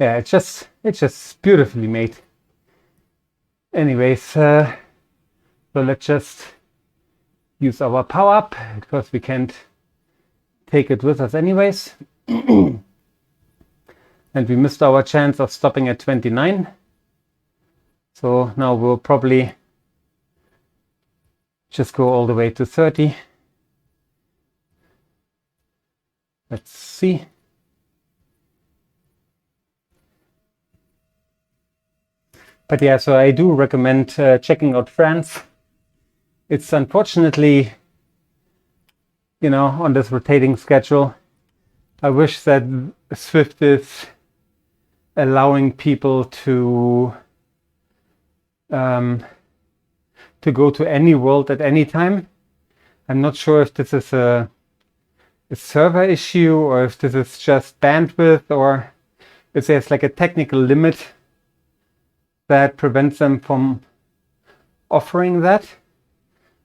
S1: Yeah, it's just beautifully made. Anyways, so let's just use our power up, because we can't take it with us anyways. And we missed our chance of stopping at 29. So now we'll probably just go all the way to 30. Let's see. But yeah, so I do recommend checking out France. It's unfortunately, you know, on this rotating schedule. I wish that Zwift is allowing people to go to any world at any time. I'm not sure if this is a server issue, or if this is just bandwidth, or if there's like a technical limit that prevents them from offering that.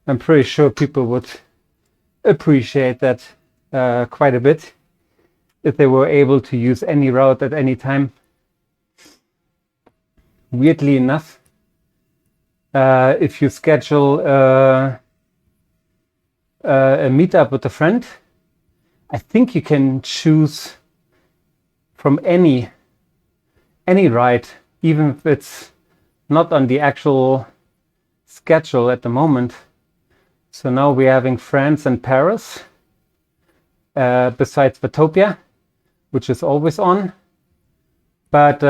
S1: I'm pretty sure people would appreciate that quite a bit if they were able to use any route at any time. Weirdly enough, if you schedule a meetup with a friend, I think you can choose from any ride, even if it's not on the actual schedule at the moment. So now we're having France and Paris, besides Vatopia, which is always on. But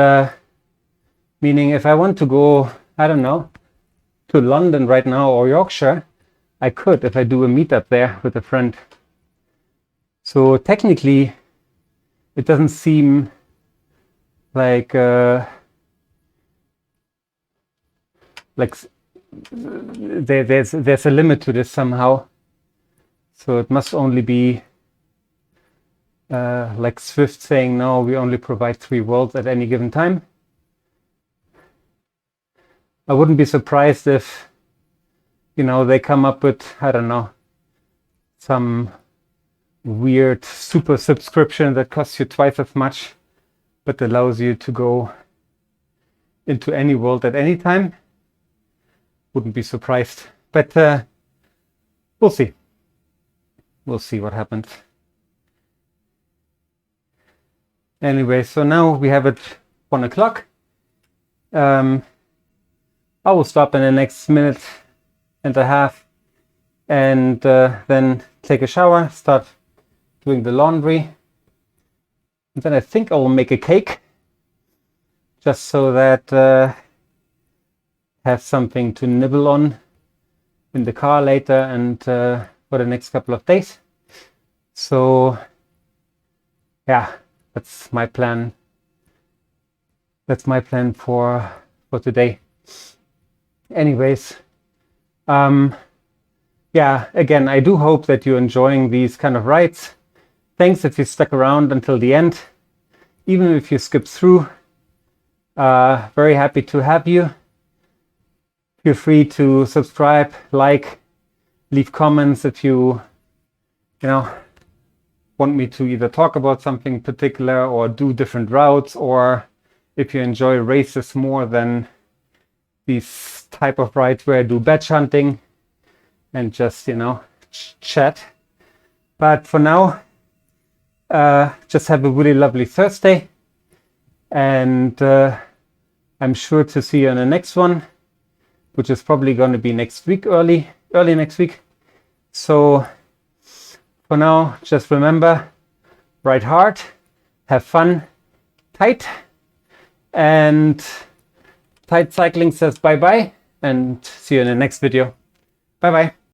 S1: meaning if I want to go, I don't know, to London right now or Yorkshire, I could if I do a meetup there with a friend. So technically, it doesn't seem like there's a limit to this somehow. So it must only be like Zwift saying, no, we only provide 3 worlds at any given time. I wouldn't be surprised if, you know, they come up with, I don't know, some weird super subscription that costs you twice as much, but allows you to go into any world at any time. Wouldn't be surprised, but we'll see. We'll see what happens. Anyway, so now we have it 1 o'clock. I will stop in the next minute and a half and then take a shower, start doing the laundry. And then I think I will make a cake just so that have something to nibble on in the car later and for the next couple of days. So yeah, that's my plan. That's my plan for today. Anyways, yeah, again, I do hope that you're enjoying these kind of rides. Thanks if you stuck around until the end. Even if you skipped through, very happy to have you. Feel free to subscribe, like, leave comments if you want me to either talk about something particular or do different routes, or if you enjoy races more than these type of rides where I do badge hunting and just, chat. But for now, just have a really lovely Thursday, and I'm sure to see you on the next one, which is probably going to be next week, early next week. So for now, just remember, ride hard, have fun, tight, and Tight Cycling says bye-bye, and see you in the next video. Bye-bye.